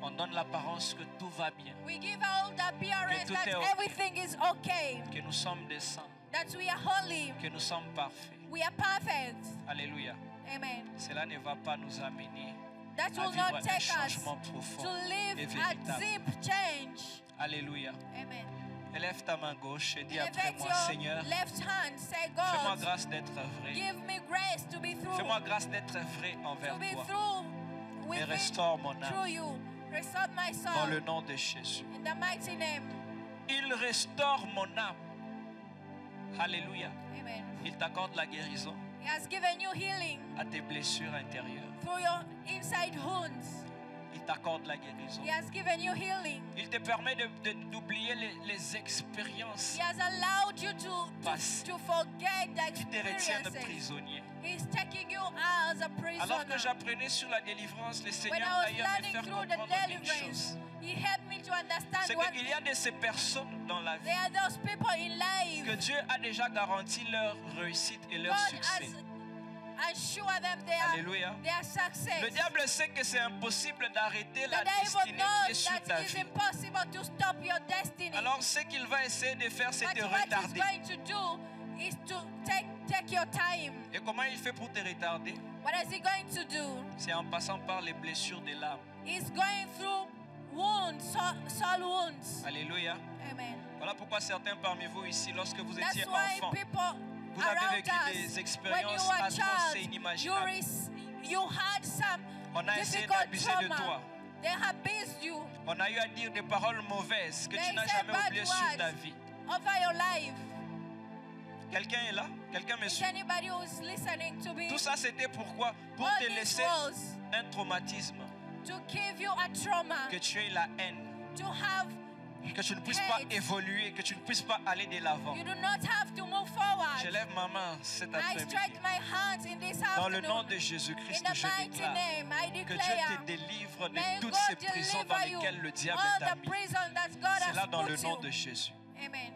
On donne l'apparence que tout va bien, We give all the appearance tout that est okay. everything is okay, que nous sommes des saints, that we are holy, que nous sommes parfaits. we are perfect. Alléluia. Amen. Cela ne va pas nous amener That à will vivre not un take us changement to profond et live a véritable. deep change. Alléluia. Amen. Élève ta main gauche et dis après Elevate moi, your Seigneur, left hand. Say, fais-moi God, grâce d'être vrai. give me grace to be through. Fais-moi grâce d'être vrai envers To be toi. through with Et it, restaure mon through âme you. Restore my dans le soul. nom de Jésus. In the mighty name. Il restaure mon âme. Alléluia. Amen. Il t'accorde la guérison He has given you healing à tes blessures intérieures. through your inside wounds. Il t'accorde la guérison. He has given you healing. Il te permet d'oublier les expériences He has allowed you passées to forget the qui te retiennent experiences. prisonnier. He's taking you as a Alors que prisoner. j'apprenais sur la délivrance, le When Seigneur I was d'ailleurs me learning fait through the comprendre une deliverance, chose. He helped me to understand C'est one qu'il y a de ces personnes dans la vie There are those people in life. que Dieu a déjà garanti leur réussite et leur God succès. has assured them Alléluia. their success. Le diable sait que c'est impossible d'arrêter la The devil destinée qui est knows sur ta that it's vie. impossible to stop your destiny. Alors ce qu'il va essayer de faire, c'est But de what he's retarder. going to do is to take your time. Et comment il fait pour te retarder? What is he going to do? C'est en passant par les blessures de l'âme. He's going through wounds, soul wounds. Alléluia. Amen. Voilà pourquoi certains parmi vous ici, lorsque vous That's étiez why enfant, people vous avez around vécu us, des when you expériences were a atroces et child, inimaginables. you had some On a essayé difficult d'abuser de trauma. toi. They abused you On a eu à dire des paroles mauvaises que They tu n'as said jamais bad oubliées sur ta words. vie. over your life. Quelqu'un est là? Quelqu'un me Is suit? anybody who's listening to me? Tout ça, c'était pourquoi? Pour All te these laisser was un traumatisme, to give you a trauma, que tu aies la haine, to have que tu ne puisses pas hate. évoluer, que tu ne puisses pas aller de l'avant. You do not have to move forward. Je lève ma main cet I après-midi. strike my hands in this Dans le nom afternoon. de Jésus-Christ, In the je mighty déclare name, I que Dieu declare, te délivre may de toutes God ces prisons dans deliver you lesquelles le diable all t'a the mis. prison that God C'est là has dans le put nom you. de Jésus. Amen.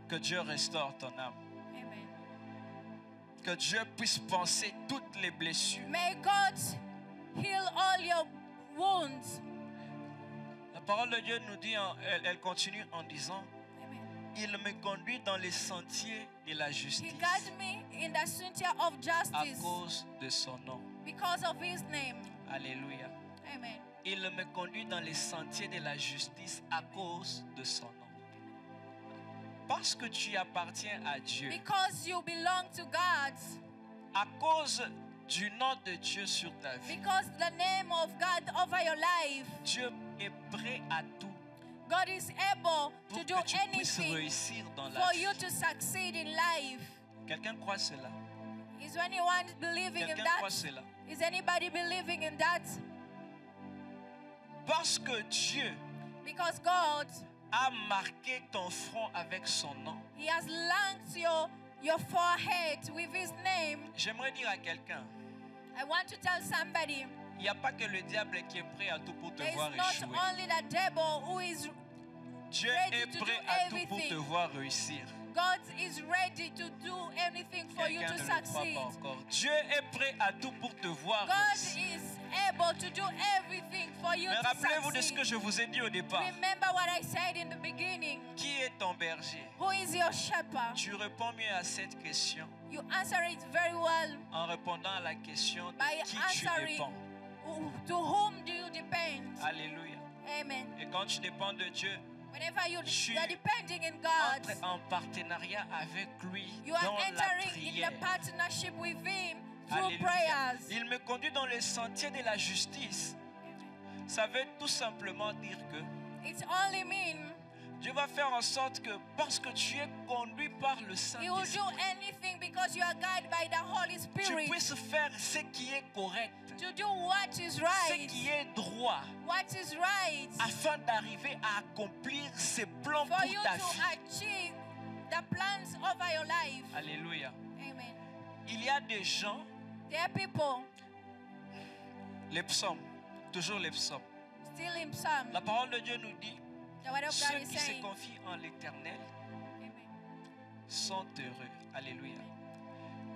Que Dieu restaure ton âme. Amen. Que Dieu puisse penser toutes les blessures. May God heal all your wounds. La parole de Dieu nous dit, elle continue en disant, Amen. il me conduit dans les sentiers de la He justice guides me in the center of à justice cause de son nom. because of His name. Alléluia. Amen. Il me conduit dans les sentiers de la justice à cause de son nom. Parce que tu appartiens à Dieu, Because you belong to God. à cause du nom de Dieu sur ta vie, Because the name of God over your life. Dieu est prêt à tout God is able pour to do que tu puisses anything réussir dans la for vie. you to succeed in life. Quelqu'un croit cela? Is anyone believing in Quelqu'un croit that? cela? Is anybody believing in that? Parce que Dieu Because God, a marqué ton front avec son nom. He has lanced your forehead with His name. J'aimerais dire à quelqu'un, I want to tell somebody, il n'y a pas que le diable qui est prêt à tout pour te there voir is not échouer. only the devil who is Dieu ready est to do prêt à tout pour te everything. voir réussir. God is ready to do anything for you Quelqu'un to ne le croit succeed. pas encore. Dieu est prêt à tout pour te voir God réussir. is able to do everything for you Mais to rappelez-vous de ce que succeed. je vous ai dit au départ. Remember what I said in the beginning. Qui est ton berger? Who is your shepherd? Tu réponds mieux à cette question You answer it very well en répondant à la question de by qui tu answering dépends. to whom do you depend? Alléluia. Amen. Et quand tu dépends de Dieu, Whenever you tu are depending in God, entres en partenariat avec lui you are dans la entering in prière. the partnership with Him through Alléluia. prayers. Il me conduit dans le sentier de la justice. Ça veut tout simplement dire que It only means Dieu va faire en sorte que parce que tu es conduit par le He will Saint-Esprit, do anything because you are guided by the Holy tu Spirit puisses faire ce qui est correct, to do what is ce right, qui est droit, what is right, afin d'arriver à accomplir ses plans for pour you ta to vie. achieve the plans over your life. Alléluia. Amen. Il y a des gens, There are people, les psaumes, toujours les psaumes. still in Psalm, La parole de Dieu nous dit, the word of ceux God is qui se saying, confient en l'Éternel Amen. sont heureux. Alléluia.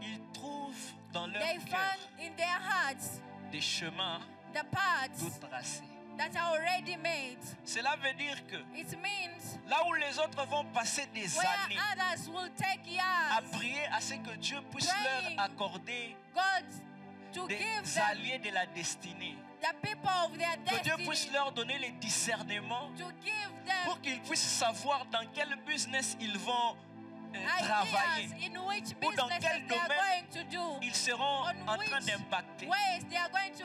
Ils trouvent dans leur They cœur found in their hearts des chemins the paths tout tracés. that are already made. Cela veut dire que It means là où les autres vont passer des where années others will take à years, prier à ce que Dieu puisse praying, leur accorder God to des give them alliés de la destinée. the people of their Que Dieu puisse destiny, leur donner les discernements to give them pour qu'ils puissent savoir dans quel business ils vont travailler, ideas in which ou dans businesses quel they are domaine going to do, ils seront on en which train d'impacter. ways they are going to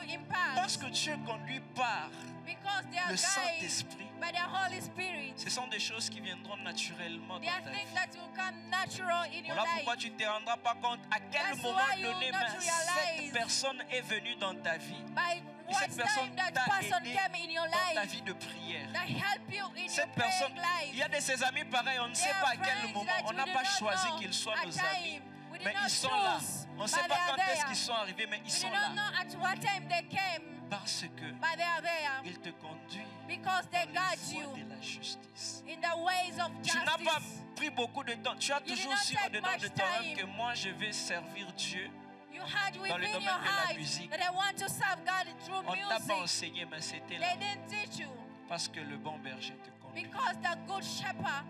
Parce impact, que Dieu conduit par because they are le guided Saint-Esprit. by the Holy Spirit. Ce sont des choses qui viendront naturellement dans There are ta things vie. that will come natural in your Voilà pourquoi life. tu ne te rendras pas compte à quel That's moment why you will donné not mais realize cette personne est venue dans ta vie. By Et what cette personne time that t'a person aidé came in your dans ta life vie de prière. that help you in your Cette personne, praying il y a life. de ses amis pareils, on ne sait There pas are à quel friends moment, that on n'a we pas do not choisi know qu'ils soient at nos time. amis. We did Mais not ils sont là. choose, On ne but sait they pas are quand est-ce there. qu'ils sont arrivés, mais ils We sont do not know là. at what time they came, Parce que but they are there il te conduit because they dans guide les voies you de la justice. in the ways of Tu n'as pas justice. pris beaucoup de temps. Tu as did toujours not su take au-dedans de much toi time. que moi je vais servir Dieu. You had le within domaine your de la heart musique. that I want to serve God through On ne t'a pas music. enseigné, mais c'était là. They didn't teach you Parce que le bon berger te conduit. because the good shepherd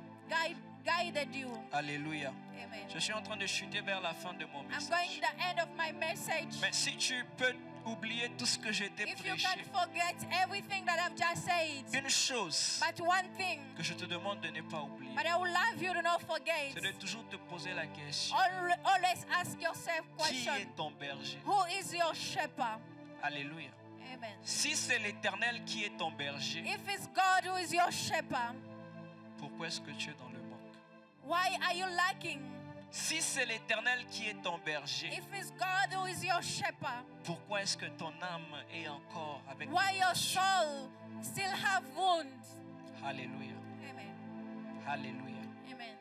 guided you. Alléluia. Amen. Je suis en train de chuter vers la fin de mon I'm message. going to the end of my message. Mais si tu peux oublier tout ce que je t'ai If you prêché, can forget everything that I've just said, une chose but one thing, que je te demande de ne pas oublier, but I would love you to not forget, c'est de toujours te poser la question, always ask yourself qui question, est ton berger? who is your shepherd? Alléluia. Amen. Si c'est l'Éternel qui est ton berger, If it's God who is your shepherd, pourquoi est-ce que tu es dans le manque? why are you lacking? Si c'est l'Éternel qui est ton berger, If it's God who is your shepherd, pourquoi est-ce que ton âme est encore avec why des your blessures? soul still have wounds? Alléluia. Amen. Alléluia. Amen.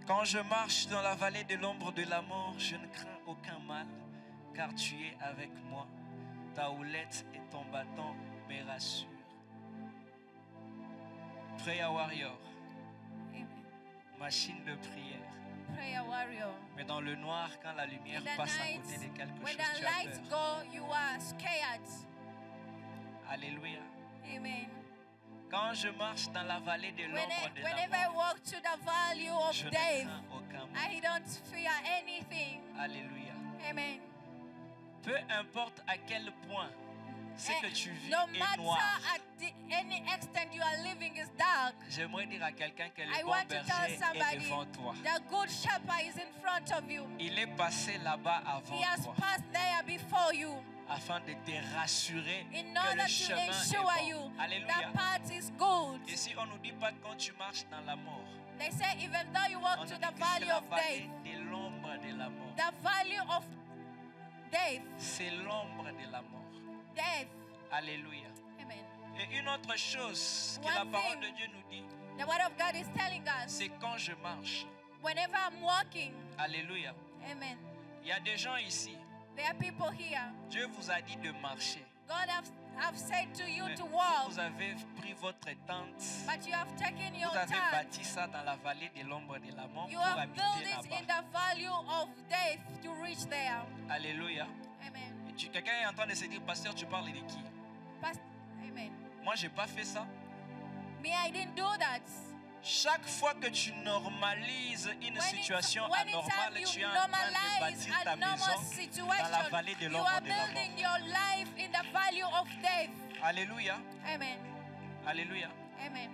Quand je marche dans la vallée de l'ombre de la mort, je ne crains aucun mal, car tu es avec moi. Ta houlette et ton bâton me rassurent. Prayer warrior, Amen. machine de prière. Prayer warrior. Mais dans le noir, quand la lumière In the passe à night, côté de quelque when chose, the tu as lights peur. go, you are scared. Alléluia. Amen. Quand je marche dans la vallée de l'ombre de Whenever la I mort, walk to the valley of je ne death, crains aucun mal. I don't fear anything. Alléluia. Amen. Peu importe à quel point ce que tu vis No est matter noir, any extent you are living is dark, j'aimerais dire à quelqu'un que I le bon want to tell berger est somebody devant toi. the good shepherd is in front of you. Il est passé là-bas avant He has toi passed there before you afin de te rassurer in que order le to chemin ensure est you bon. Alléluia. the path is good. Et si on nous dit pas quand tu marches dans la mort, They say even though you on walk nous to dit the que c'est valley la of vallée death, de l'ombre de la mort. the valley of death, C'est l'ombre de la mort. death. Alléluia. Amen. Et une autre chose que One la parole thing. de Dieu nous dit, The word of God is telling us c'est quand je marche. whenever I'm walking, Alléluia. amen. Il y a des gens ici. There are people here. Dieu vous a dit de marcher. God have said to you Mais to walk, vous avez pris votre tente. but you have taken your Vous avez time. bâti ça dans la vallée de l'ombre de la mort You pour have built habiter it in là-bas. the valley of death to reach there. Alléluia. Amen. Et quelqu'un est en train de se dire, pasteur, tu parles de qui? Amen. Moi, je n'ai pas fait ça. Me, I didn't do that. Chaque fois que tu normalises une situation Anytime anormale, you tu es en train de normalize bâtir ta a normal maison dans la vallée de situation, you l'ombre are de la mort. building your life in the valley of death. Alléluia. Amen. Alléluia. Amen.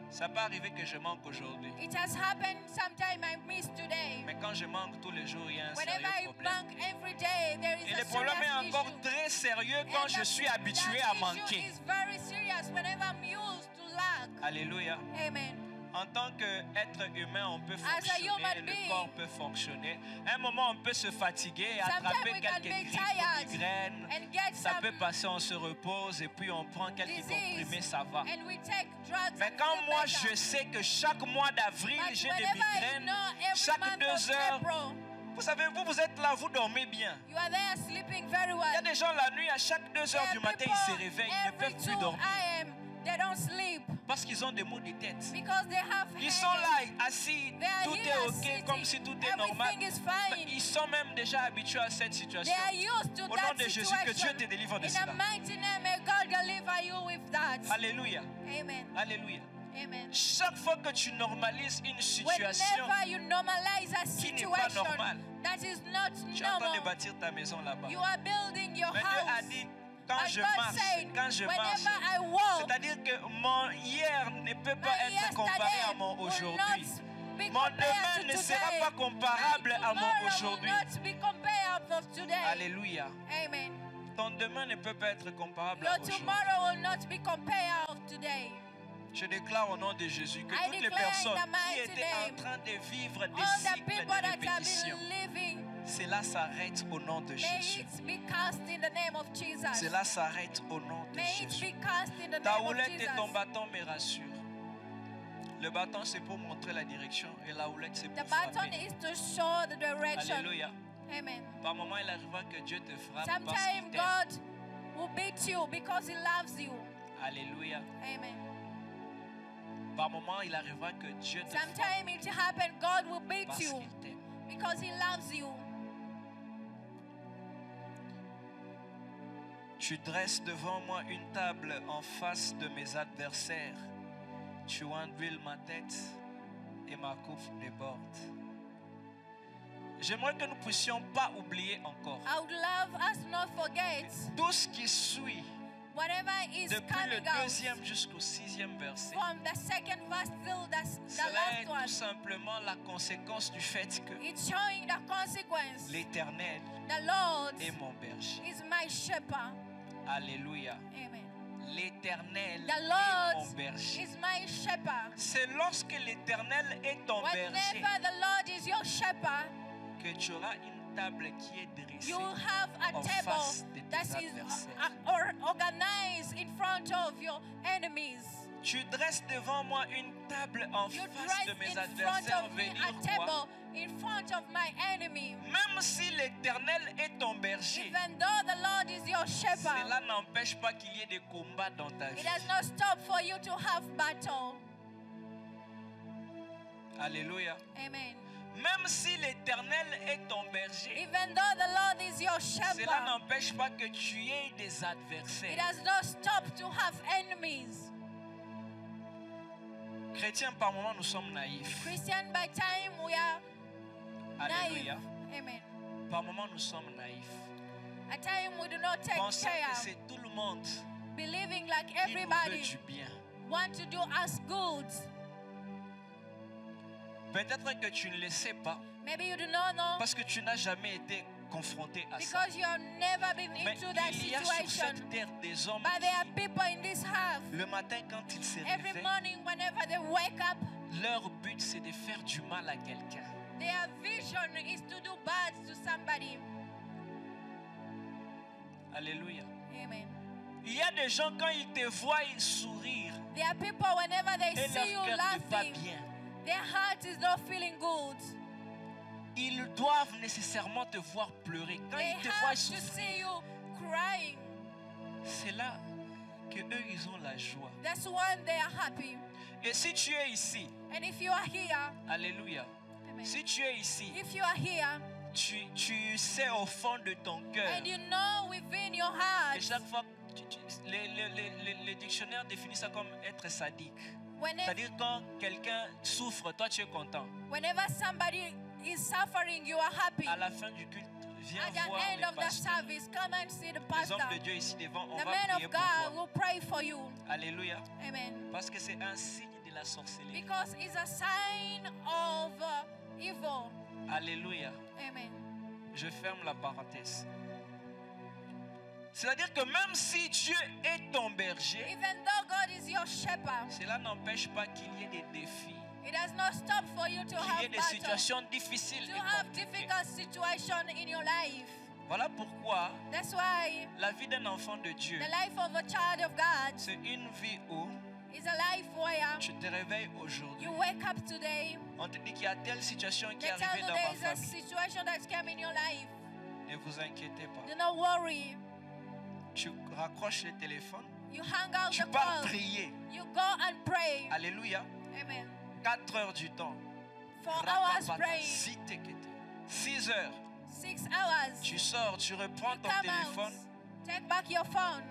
Ça peut arriver que je manque aujourd'hui. It has happened sometime I missed today. Mais quand je manque tous les jours, il y a un Whenever sérieux I problème. manque every day, there is Et a le problème est serious encore issue. très sérieux quand je suis habitué à That manquer. issue is very serious whenever I'm used to lack. Alléluia. Amen. En tant qu'être humain, on peut As a fonctionner, human le being, corps peut fonctionner. À un moment, on peut se fatiguer, sometimes attraper we can quelques be grippes ou tired migraines. and get Ça some peut passer, on se repose et puis on prend quelques disease, comprimés, ça va. and we take drugs. Mais and quand feel moi, better. je sais que chaque mois d'avril, But j'ai des whenever I migraines, know every chaque month 2 of heures, April, vous savez, vous êtes là, vous dormez bien. you are there sleeping very Il y a well. des gens la nuit, à chaque 2 heures There du are matin, people ils se réveillent, ils ne every peuvent plus 2 dormir. a.m. they don't sleep Parce qu'ils ont des maux de tête. because they have Ils sont headaches. là, assis, They are tout here est ok, sitting. comme si tout est normal. Everything is fine. Ils sont même déjà habitués à cette situation. They are used to Au nom that de Jésus, que Dieu situation. te délivre de In the cela. mighty name, may God deliver you with that. Alléluia. Amen. Alléluia. Amen. Chaque fois que tu normalises une situation, Whenever you normalize a qui n'est pas situation normale, that is not tu es en train de normal, bâtir ta maison là-bas. you are building your Mais Dieu a house. dit, quand But je God marche, said, quand je marche, whenever I walk, c'est-à-dire que mon hier ne peut pas my être comparé à yesterday mon will aujourd'hui. not be Mon compared demain to ne sera today. pas comparable My à mon tomorrow aujourd'hui. will not be compared of today. Alléluia. Amen. Ton demain ne peut pas être comparable Your à aujourd'hui. tomorrow will not be compared of today. Je déclare au nom de Jésus que I toutes les declare in personnes the qui mighty étaient en name, train de vivre des All the cycles people de that have répétition, been living, cela s'arrête au nom de may Jésus. it be cast in the name of Jesus. Cela s'arrête au nom de May it Jésus. be cast in the Ta name of houlette et ton Jesus. bâton me rassurent. Le bâton, c'est pour montrer la direction et la houlette, c'est The pour button frapper. is to show the direction. Alléluia. Amen. Par moment, il arrivera que Dieu te frappe parce Sometimes qu'il t'aime. God will beat you because He loves you. Alléluia. Amen. Par moment, il arrivera que Dieu te frappe Sometimes it happens, God will beat parce you qu'il t'aime. because He loves you. Tu dresses devant moi une table en face de mes adversaires. Tu huiles ma tête et ma coupe déborde. J'aimerais que nous ne puissions pas oublier encore I would love us not forget tout ce qui suit whatever is depuis le coming out 2e jusqu'au 6e verset. from the second verse till the Cela est last one. tout simplement la conséquence du fait que It's showing the consequence. l'Éternel The Lord est mon berger. is my shepherd. Alléluia. Amen. L'Éternel The est Lord mon berger. is my shepherd. C'est lorsque l'Éternel est ton berger Whenever the Lord is your shepherd, que tu auras une table qui est dressée you have a en table face de that tes is adversaires. organized in front of your enemies. Tu dresses devant moi une table en You face de dress mes in front adversaires. of me Venir a quoi? table in front of my enemy. Même si l'Éternel est ton berger, Even though the Lord is your shepherd, cela n'empêche pas qu'il y ait des combats dans ta vie. it does not stop for you to have battle. Alléluia. Amen. Même si l'Éternel est ton berger, Even though the Lord is your cela shepherd, n'empêche pas que tu aies des it adversaires. does not stop to have enemies. Chrétiens, par moments, nous sommes naïfs. Christian, by time we are Alléluia. naive. Amen. Par moments, nous sommes naïfs. At time we do not take Pensons que care, c'est tout le monde believing like qui nous veut everybody du bien. want to do us good. Peut-être que tu ne le sais pas Maybe you do not know parce que tu n'as jamais été confronté à ça. because you have never been Mais into that il y a sur situation. cette terre des hommes But there are qui, people in this house. le matin quand ils se Every réveillent, morning, whenever they wake up, leur but c'est de faire du mal à quelqu'un. their vision is to do bad to somebody. Alléluia. Amen. Il y a des gens quand ils te voient ils sourire There are people whenever they et see you leur cœur n'est pas laughing, bien. their heart is not feeling good. Ils doivent nécessairement te voir pleurer. Quand They ils te voient have to souffrir, see you crying. c'est là que eux ils ont la joie. That's when they are happy. Et si tu es ici, And if you are here, alléluia. amen. Si tu es ici, If you are here, tu sais au fond de ton cœur. and you know within your Et heart, chaque fois, les dictionnaires définissent ça comme être sadique. whenever, C'est-à-dire quand quelqu'un souffre, toi tu es content. whenever somebody is suffering, you are happy. À la fin du culte, Viens At the voir end les of the pasteurs. service, come and see the Les pastor. hommes de Dieu ici devant, on The va man prier of pour God toi. will pray for you. Alléluia. Amen. Parce que c'est un signe de la sorcellerie. Because it's a sign of evil. Alléluia. Amen. Je ferme la parenthèse. C'est-à-dire que même si Dieu est ton berger, Even though God is your shepherd, cela n'empêche pas qu'il y ait des défis, it does not stop for you to qu'il y ait have des battles, situations difficiles to et have compliquées. difficult situations in your life. Voilà pourquoi That's why la vie d'un enfant de Dieu, the life of a child of God c'est une vie où is a life where tu te réveilles aujourd'hui. you wake up today. On te dit qu'il y a telle situation qui They est tell arrivée you dans there ma is a famille. situation that's come in your life. Ne vous inquiétez pas. Do not worry. Tu raccroches le téléphone, You hang out tu the pars call. prier. You go and pray. Alléluia. Amen. 4 heures du temps. 4 hours Rakapata, praying. 6 heures. 6 hours. Tu sors, tu reprends You ton come téléphone, out. Take back your phone.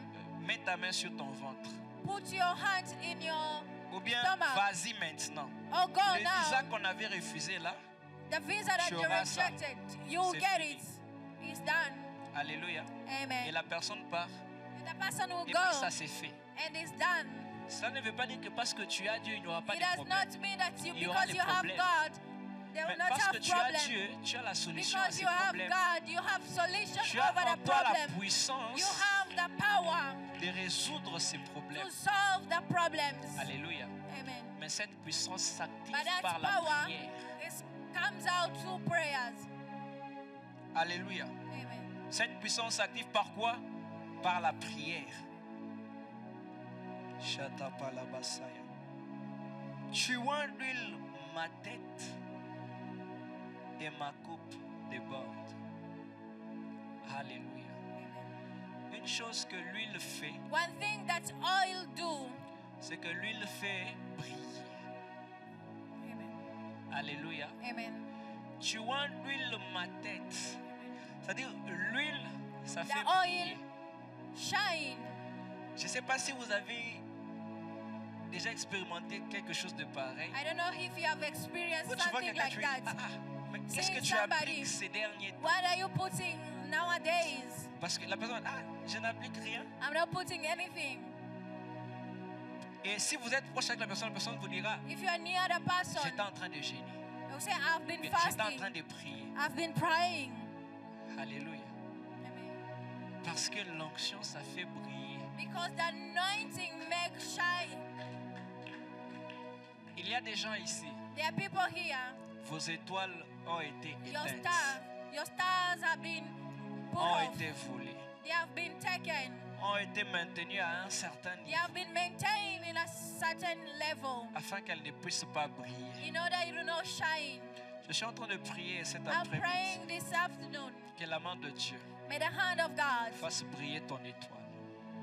mets ta main sur ton ventre. Put your hand in your Ou bien, stomach. vas-y maintenant. Oh, go Le visa now. qu'on avait refusé là, The visa that tu you auras ça. rejected, you will C'est get fini. it. It's done. alléluia. Et Amen. la personne part, And the person will et puis go, ça c'est fait. and it's done. Ça ne veut pas dire que parce que tu as Dieu, il n'y aura pas It de does problème. not mean that you, Il y aura because des you have problèmes. God, there Mais will not parce que have tu as problem. Dieu, tu as la solution à Because ces you have problèmes. God, you have solution Tu as over en the toi la problem. puissance You have the power de résoudre ces problèmes. to solve the problems. Alléluia. Amen. Mais cette puissance s'active But that par la power prière. comes out through prayers. Alléluia. Amen. Cette puissance s'active par quoi? Par la prière. Shatapalabasaya. Tu vois l'huile, ma tête et ma coupe déborde. Alléluia. Une chose que l'huile fait, One thing that oil do. c'est que l'huile fait briller. Amen. Alléluia. Amen. Tu vois l'huile, ma tête. C'est-à-dire, l'huile, ça fait The briller. oil shine. Je ne sais pas si vous avez déjà expérimenté quelque chose de pareil. I don't know if you have experienced Quand tu vois something quelqu'un, like tu dis, that. mais qu'est-ce que Seeing tu somebody. appliques ces derniers temps? What are you putting nowadays? Parce que la personne, je n'applique rien. I'm not putting anything. Et si vous êtes proche avec la personne vous dira, If you are near the person, j'étais en train de gêner. you say, I've been J'étais en fasting. train de prier. I've been praying. Alléluia. Amen. Parce que l'onction, ça fait briller. Because the anointing makes shine. Il y a des gens ici, There are people here. vos étoiles ont été éteintes, Your stars have been put ont off. été volées, They have been taken. ont été maintenues à un certain They niveau have been maintained in a certain level afin qu'elles ne puissent pas briller. in order you to not shine. Je suis en train de prier cet I'm après-midi praying this afternoon. que la main de Dieu May the hand of God fasse briller ton étoile.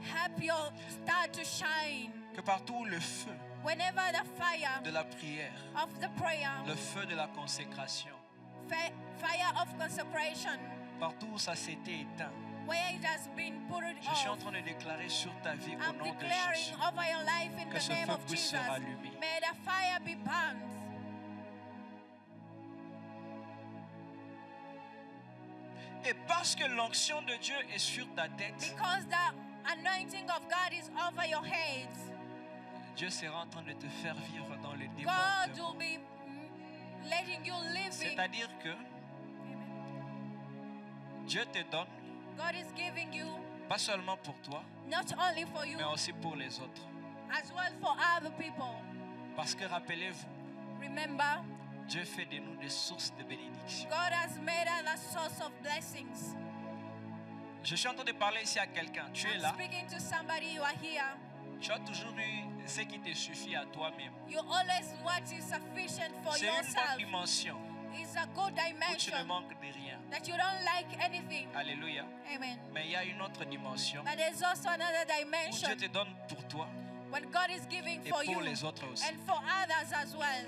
help your star to shine. Que partout où le feu Whenever the fire de la prière, of the prayer, le feu de la consécration, fire of consecration, partout où ça s'était éteint, where it has been put je suis en off, train de déclarer sur ta vie au I'm nom de declaring Jésus over your life in que the ce name feu of puisse Jesus. se rallumer. May the fire be burned. Et parce que l'onction de Dieu est sur ta tête, Because the anointing of God is over your heads, Dieu sera en train de te faire vivre dans le God débordement. will be letting you live in. C'est-à-dire que Dieu te donne, God is giving you pas seulement pour toi, not only for you, mais aussi pour les autres. as well for other people. Parce que rappelez-vous, Remember, Dieu fait de nous des sources de bénédiction. God has made us a source of blessings. Je suis en train de parler ici à quelqu'un. Tu es I'm là, speaking to somebody, you are here. tu as toujours eu ce qui te suffit à toi-même. You always what is sufficient for C'est une bonne yourself. dimension It's a good où tu ne dimension manques de rien. that you don't like anything. Alléluia. Amen. Mais il y a une autre dimension But there's also another où Dieu dimension te donne pour toi what God is giving et for pour you les autres aussi. and for others as well.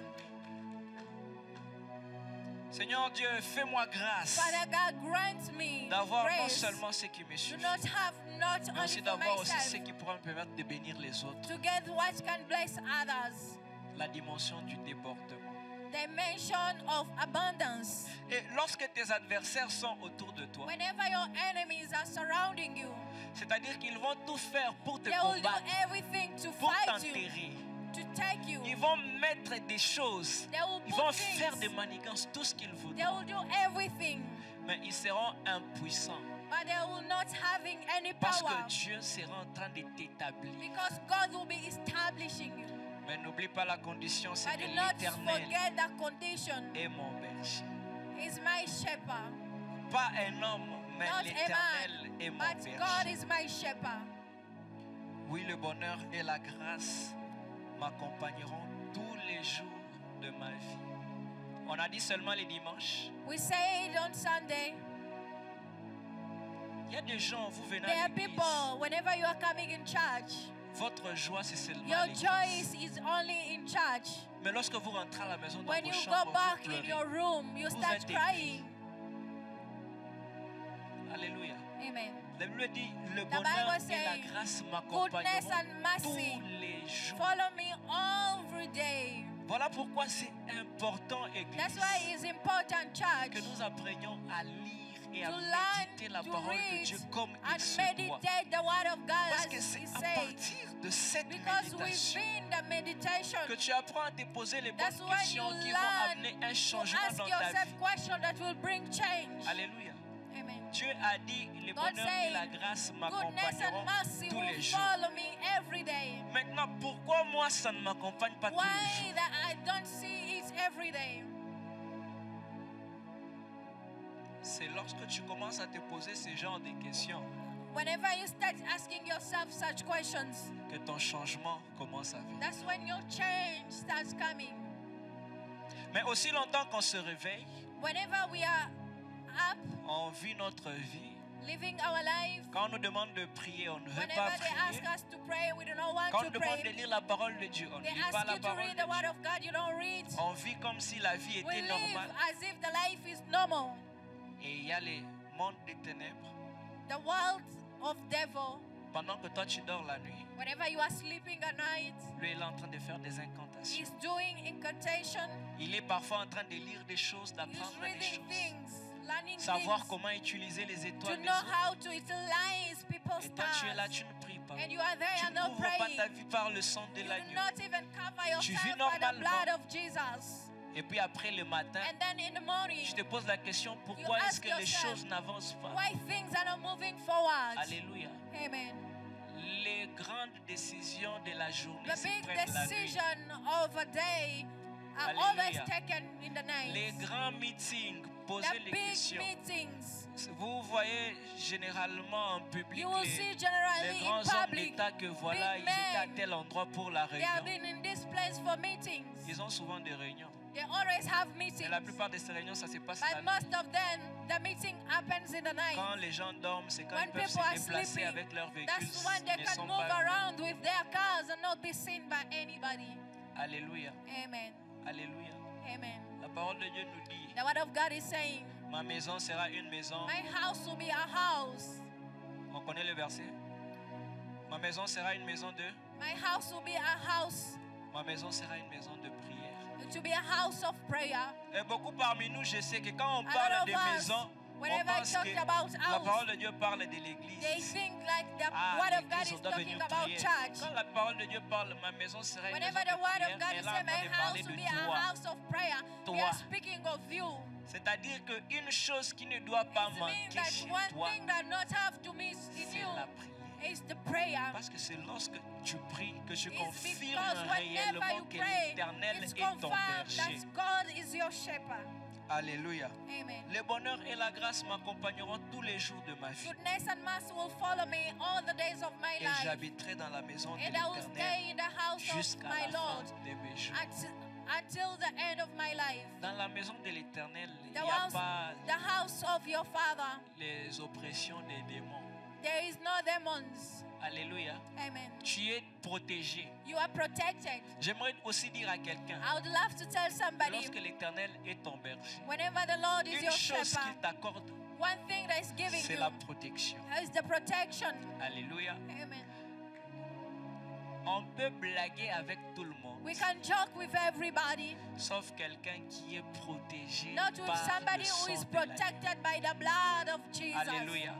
Seigneur Dieu, fais-moi grâce Father God, grant me d'avoir non grace seulement ce qui me to suffit, not have not mais only aussi for d'avoir aussi ce myself, qui pourra me permettre de bénir les autres. to get what can bless others. La dimension du débordement. dimension of abundance. Et lorsque tes adversaires sont autour de toi, Whenever your enemies are surrounding you, c'est-à-dire qu'ils vont tout faire pour te they will do combattre, everything to pour fight you, t'enterrer. to take you. Ils vont mettre des choses, They will ils vont put faire things. des manigances, tout ce qu'ils They voudront. will do everything, Mais ils seront impuissants but they will not having any parce power, que Dieu sera en train de t'établir. because God will be establishing you. Mais n'oublie pas la condition, c'est But que do not l'Éternel forget that condition est mon berger. is my shepherd. Pas un homme, mais Not a l'Éternel est man, mon but God berger. is my shepherd. Oui, le bonheur et la grâce m'accompagneront tous les jours de ma vie. On a dit seulement les dimanches. We say it on Sunday. Il y a des gens, vous venez There à are l'église. people, whenever you are coming in church, Votre joie, c'est seulement your l'église. choice is only in church. Mais lorsque vous rentrez à la maison, dans When vos you chambres, go vous back in pleurez. your room, you Vous start êtes crying. Alléluia. Amen. La Bible dit, le Bible bonheur et la says, grâce goodness m'accompagneront and mercy tous les jours. follow me every day. Voilà pourquoi c'est important, That's Église, why it's important, church, que nous apprenions à lire et à to méditer learn la to parole de read Dieu comme il and se doit. meditate the word of God Parce as que c'est He à said. partir de cette Because méditation within the meditation, que tu apprends à te poser les bonnes that's when you questions qui vont learn amener un to changement ask dans ta yourself vie. questions that will bring change. Alléluia. Amen. Dieu a dit, le God bonheur et la said, grâce goodness m'accompagneront and mercy tous les will jours. follow me every day. Maintenant, pourquoi moi ça ne m'accompagne pas tous les Why jours? that I don't see it every day? C'est lorsque tu commences à te poser ce genre de questions Whenever you start asking yourself such questions, que ton changement commence à venir. that's when your change starts coming. Mais aussi longtemps qu'on se réveille, Whenever we are up, on vit notre vie. living our life, Quand on nous demande de prier, on ne veut pas whenever they ask prier. us to pray, we do not want Quand on to nous demande de pray. lire la parole de Dieu, on ne They lit pas ask la you to parole read de the word Dieu. of God, you don't read. On vit comme si la vie We était live normale. as if the life is normal. Et il y a les mondes des ténèbres. The world of devil, Pendant que toi tu dors la nuit, whenever you are sleeping at night, lui il est en train de faire des incantations. is doing incantation. Il est parfois en train de lire des choses, He's d'apprendre des reading choses. things, learning Savoir things, comment utiliser les to étoiles des know autres. how to utilize people's Et toi tu es là, stars. tu ne pries pas. And you are there Tu and ne not couvres pas ta praying. vie par le sang de You do l'agneau. not even cover Tu yourself vis by the normalement. blood of Jesus. Et puis après le matin, And then in the morning, je te pose la question, you pourquoi est-ce ask que les yourself, choses n'avancent pas? why things are not moving forward. Alléluia. Amen. Les grandes décisions de la journée The se big prennent la nuit. decision of a day are Alléluia. always taken in the Les night. grands meetings, posez The les big questions. meetings, Vous voyez généralement en public you will les see generally les in grands hommes public, d'État que voilà, big ils étaient à men, tel endroit pour la they have réunion. been in this place for meetings. Ils ont souvent des réunions. They always have Et meetings. la plupart de ces réunions, ça se passe But la nuit. most of them, the meeting happens in the night. Quand les gens dorment, c'est quand When ils peuvent people are se déplacer sleeping, avec leurs véhicules. that's when they Ils ne can sont move pas vus. around with their cars and not be seen by anybody. Alléluia. Amen. Alléluia. Amen. La parole de Dieu nous dit, The word of God is saying, ma maison sera une maison. my house will be a house. On connaît le verset. Ma maison sera une maison de. My house will be a house. Ma maison sera une maison de prière. It will be a house of prayer. Et beaucoup parmi nous, je sais que quand on A parle lot de of us, maison, on whenever I pense talk que about la house, parole de Dieu parle de they l'église. think like the Ah, word of God l'église, is on doit talking venir about prier. church. Quand la parole de Dieu parle, ma maison sera une maison Whenever the de word of prière, God elle is est en saying, train my de parler house will de be a toi. house of prayer, we Toi. are speaking of you. C'est-à-dire qu'une chose qui ne doit pas It means manquer that chez one toi, thing that not have to miss in c'est you la prière. is the prayer. Parce que c'est lorsque tu pries que tu It's confirmes because whenever réellement you que pray, l'Éternel it's est ton confirmed berger. that God is your shepherd. Alléluia. Amen. Le bonheur et la grâce m'accompagneront tous les jours de ma vie. Goodness and mercy will follow me all the days of my Et life. j'habiterai dans la maison de And I will stay l'Éternel in the house of jusqu'à my la Lord fin de mes jours. until the end of my life. Dans la maison de l'Éternel, il n'y The a house, pas the house of your Father, les oppressions des démons. there is no demons. Alléluia. Amen. Tu es protégé. You are protected. J'aimerais aussi dire à quelqu'un, I would love to tell somebody, lorsque l'Éternel est ton berger, whenever the Lord is une your chose qu'il shepherd, t'accorde, one thing that is giving c'est you la protection. is the protection. Alléluia. Amen. On peut blaguer avec tout le monde. We can joke with everybody. Sauf quelqu'un qui est protégé Not with par somebody le who sang is de l'agneau. protected by the blood of Jesus. Alléluia.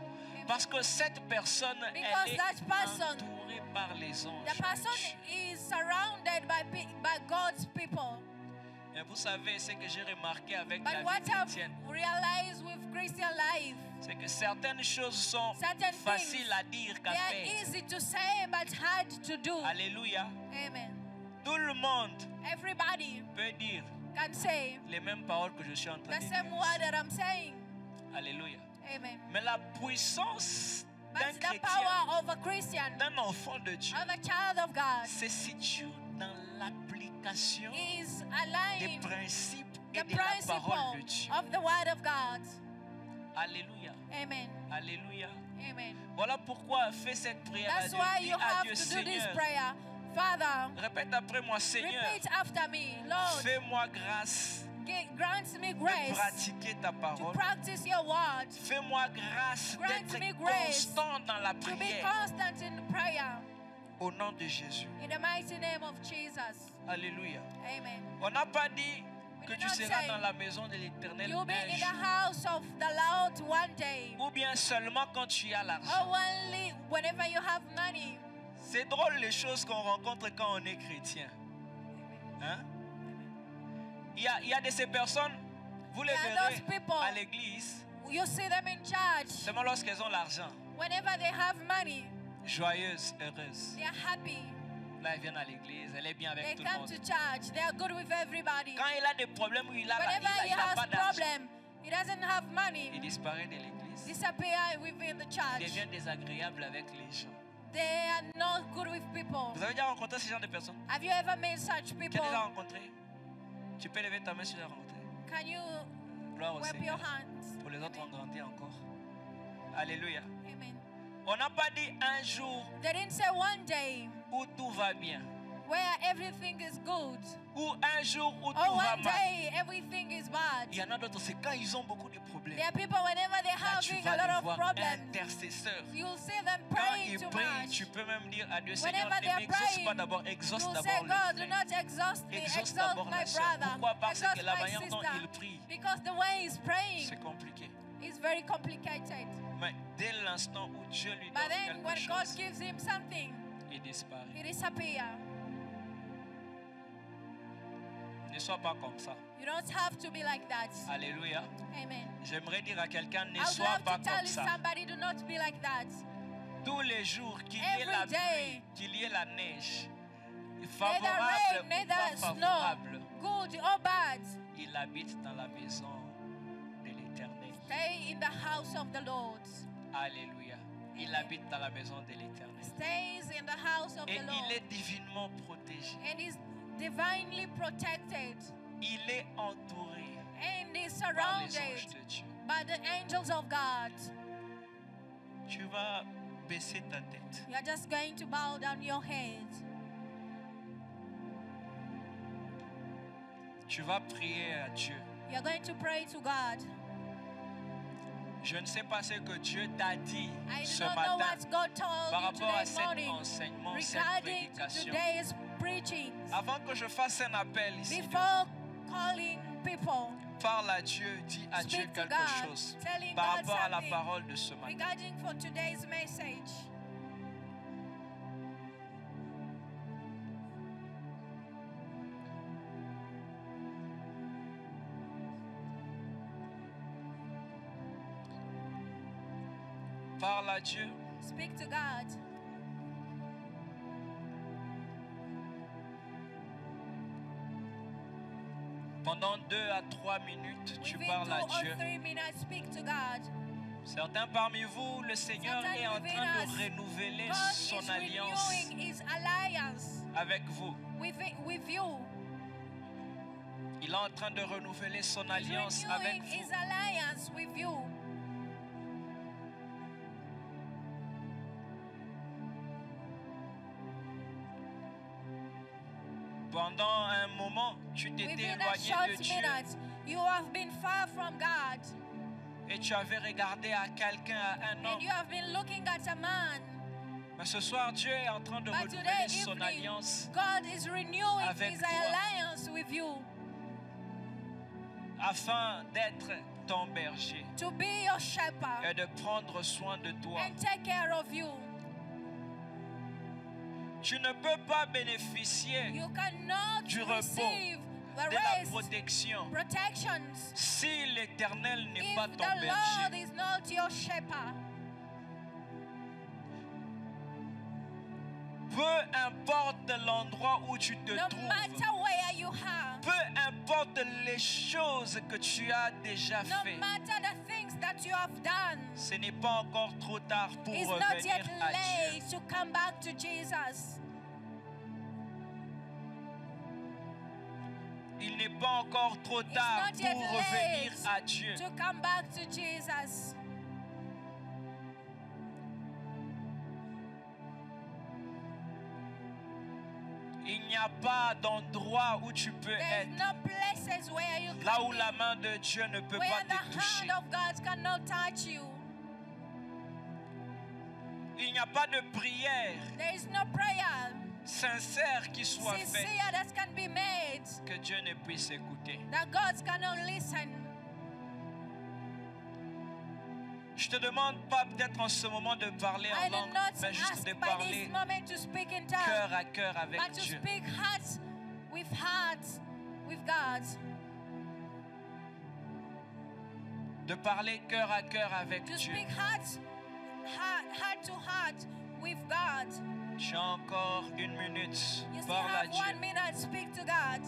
Parce que cette personne, Because elle est that person, entourée par les anges. the person is surrounded by God's people. Et vous savez ce que j'ai remarqué avec But la what vie I've chrétienne, realized with Christian life, c'est que certaines choses sont certain faciles things, à dire they qu'à are faire. easy to say but hard to do. Alléluia. Amen. Tout le monde Everybody peut dire can say les mêmes paroles que je suis en train the de same word dire. that I'm saying. Alléluia. Amen. Mais la puissance d'un But the chrétien, power of a Christian, d'un enfant de Dieu, of a child of God, se situe dans l'application is des aligned principes the et de la parole de principle Dieu. of the word of God. Alléluia. Amen. Alléluia. Amen. Voilà pourquoi fais cette prière à That's Dieu. why Dis you à have Dieu, to do this Seigneur, prayer. Father, répète après moi, Seigneur, repeat after me. Lord, fais-moi grâce grant me de grace pratiquer ta to parole. practice your word, Fais-moi grâce Grant me d'être grace constant dans la to be prière. constant in prayer. Au nom de Jésus. In the mighty name of Jesus. Alléluia. Amen. On n'a pas dit que We tu did not seras say dans la maison de l'Éternel You'll be un in the jour. house of the Lord one day. Ou bien seulement quand tu as Or l'argent. only whenever you have money. C'est drôle les choses qu'on rencontre quand on est chrétien. Hein? Il y a de ces personnes, vous les There are those verrez people. à l'église, You see them in church. seulement lorsqu'elles ont l'argent. Whenever they have money, Joyeuses, heureuses. they are happy. Là, elles viennent à l'église, elle est bien They avec tout le come monde. to church. They are good with everybody. Quand il a des problèmes où il a Whenever he pas has d'argent, problem, he doesn't have il money. disparaît de l'église. Disappear within the Il church. devient désagréable avec les gens. They are not good with people. Vous avez déjà rencontré ce genre de personnes? Have you ever met such Tu as people? déjà rencontré? Tu peux lever ta main si tu l'as rencontré. Can you Gloire au wrap Seigneur. your hands? Pour les autres, on Amen. grandit encore. Alléluia. Amen. On n'a pas dit un jour They didn't say one day où tout va bien. where everything is good. Ou un jour où Or tout va one mal. day everything is bad. Il y en a d'autres, c'est quand ils ont beaucoup de problèmes. There are people whenever they're Là, tu having vas a lot les of voir problems, intercesseurs. you'll see them Quand praying ils too prient, much. tu peux même dire à Dieu, Whenever Seigneur, ne they're m'exauce praying, pas d'abord, exauce You'll d'abord say, God, le do frère. not exhaust me, Exauce exhaust d'abord my la sœur. brother, Pourquoi? Parce que exhaust la my manière dont sister. il prie, Because the way he's praying c'est compliqué. is very complicated. Mais dès l'instant où Dieu lui donne But then quelque when God chose, gives him something, il disparaît. it disappears. Ne sois pas comme ça. You don't have to be like that. Alléluia. Amen. J'aimerais dire à quelqu'un, ne I would sois love pas to tell comme ça. somebody, do not be like that. Tous les jours, qu'il y ait Every la day. pluie, qu'il y ait la neige, Neither favorable rain, ou neither pas snow, favorable, good or bad, il habite dans la maison de l'Éternel. stay in the house of the Lord. Alléluia. Il Amen. habite dans la maison de l'Éternel. Stays in the house of Et the il Lord. est divinement protégé. And is divinely protected. Il est entouré And is par les anges surrounded de Dieu. by the angels of God. Tu vas baisser ta tête. You are just going to bow down your head. Tu vas prier à Dieu. You are going to pray to God. Je ne sais pas ce que Dieu t'a dit I ce do not know matin what God told par you rapport à today cet morning enseignement, cette regarding to prédication. today's preaching. Avant que je fasse un appel ici, Before calling people, parle à Dieu, dis à Dieu speak to quelque God, chose telling par God rapport à la something parole de ce matin. regarding for today's message. Parle à Dieu. Speak to God. Pendant 2 à 3 minutes, tu Within parles à 2 or Dieu. 3 minutes, speak to God. Certains parmi vous, le Seigneur Certains est en within train us, de renouveler God son is alliance renewing His alliance avec vous. with you. Il est en train de renouveler son He's alliance avec renewing vous. His alliance with you. Pendant un moment, tu t'étais Within a éloigné short de Dieu minute, you have been far from God. et tu avais regardé à quelqu'un, à un And homme, you have been looking at a man Mais ce soir, Dieu est en train de But renouveler today son evening, alliance God is renewing avec His toi. alliance with you afin d'être ton berger to be your shepherd et de prendre soin de toi. and take care of you. Tu ne peux pas bénéficier You cannot du repos, receive the de la rest, protection protections, si l'Éternel n'est pas if ton the Lord berger. is not your shepherd. Peu importe l'endroit où tu te No trouves, matter where you are, peu importe les choses que tu as déjà no fait, matter the things that you have done, ce n'est pas encore trop tard pour it's not revenir yet à Dieu. late to come back to Jesus. Il n'est pas encore trop It's tard not yet pour revenir late à Dieu. to come back to Jesus. Il n'y a pas d'endroit où tu peux There is être, no places where you là can où la be, main de Dieu ne peut where pas the te toucher. hand of God cannot touch you. Il n'y a pas de prière There is no prayer sincère qui soit faite sincere that can be made que Dieu ne puisse écouter. that God cannot listen. Je te demande pas peut-être en ce moment de parler I en do langue, not mais juste ask de by this parler moment to speak in cœur tongues, à cœur avec but to Dieu. speak heart with God. De parler cœur à cœur avec To Dieu. speak heart to heart with God. Tu as encore une minute, You still parle à have 1 Dieu. minute, speak to God.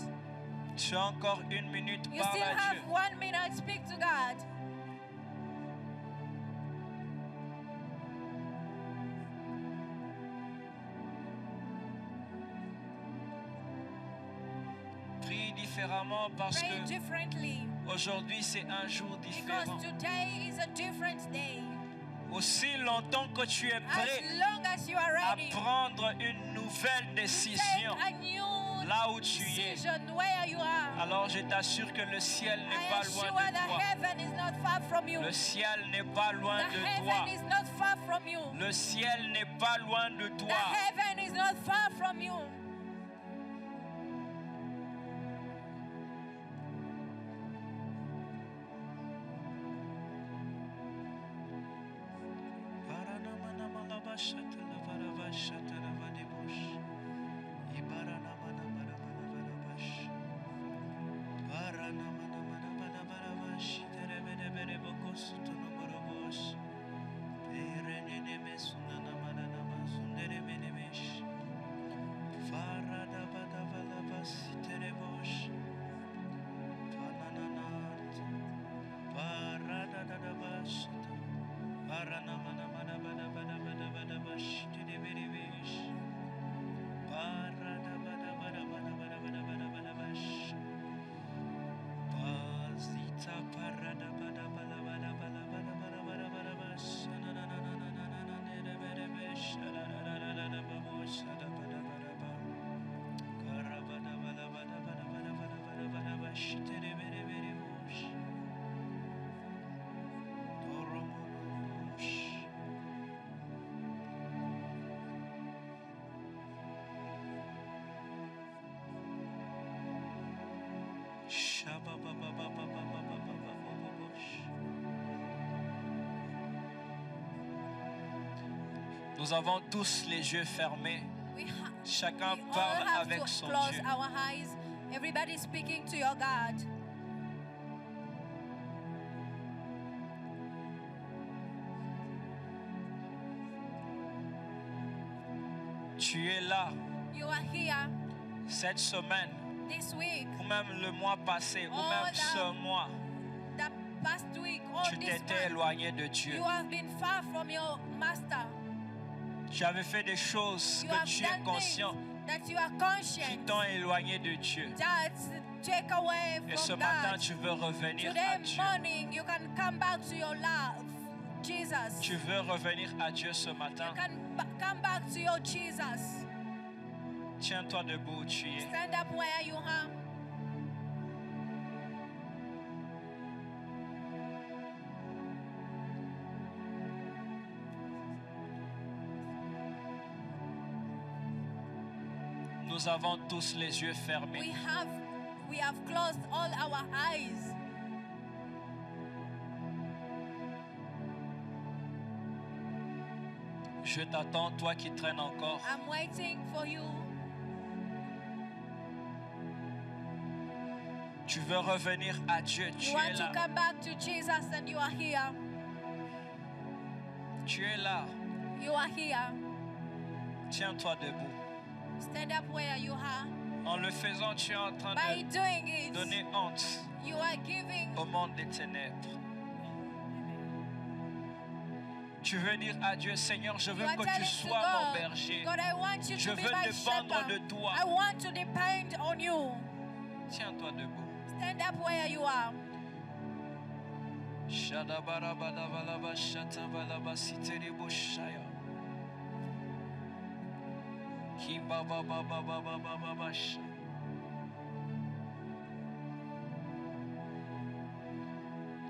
Tu as encore une minute, You parle still à have Dieu. 1 minute, speak to God. Prie différemment parce Pray que differently aujourd'hui c'est un jour différent. because today is a different day. Aussi longtemps que tu es prêt As long as you are à ready, prendre une nouvelle décision take a new là où tu es, decision where you are. alors je t'assure que le ciel n'est I pas am loin sure de the toi. heaven is not far from you. Le ciel n'est pas loin The de toi. heaven is not far from you. Le ciel n'est pas loin de The toi. heaven is not far from you. Nous avons tous les yeux fermés. Chacun We all parle have avec to son close Dieu. our eyes. Everybody speaking to your God. Tu es là You are here cette semaine, this week, ou même le mois passé, ou Oh, même the- ce mois. the past week, all Tu this t'étais month. éloigné de Dieu. You have been far from your master. Tu avais fait des choses You que have tu es done conscient things that you are qui conscious t'ont éloigné de Dieu. that take away Et ce from matin, God. tu veux revenir à Today Dieu. morning, you can come back to your love, Jesus. Tu veux revenir à Dieu ce You matin. can come back to your Jesus. Tiens-toi debout où tu es. Stand up where you are. Nous avons tous les yeux fermés. We have closed all our eyes. Je t'attends, toi qui traînes encore. I'm waiting for you. Tu veux revenir à Dieu, tu You es want là. to come back to Jesus and you are here. Tu es là. You are here. Tiens-toi debout. Stand up where you are. En le faisant, tu es en train By de doing it, donner honte you are giving. au monde des ténèbres. Tu veux dire à Dieu, Seigneur, je veux You are que tu telling to sois God, mon berger. God, I want you Je to be veux my dépendre shepherd. de toi. I want to depend on you. Tiens-toi debout. Stand up where you are. Shadabarabadabalaba shatabalaba sitereboshaya. Kibababababababasha.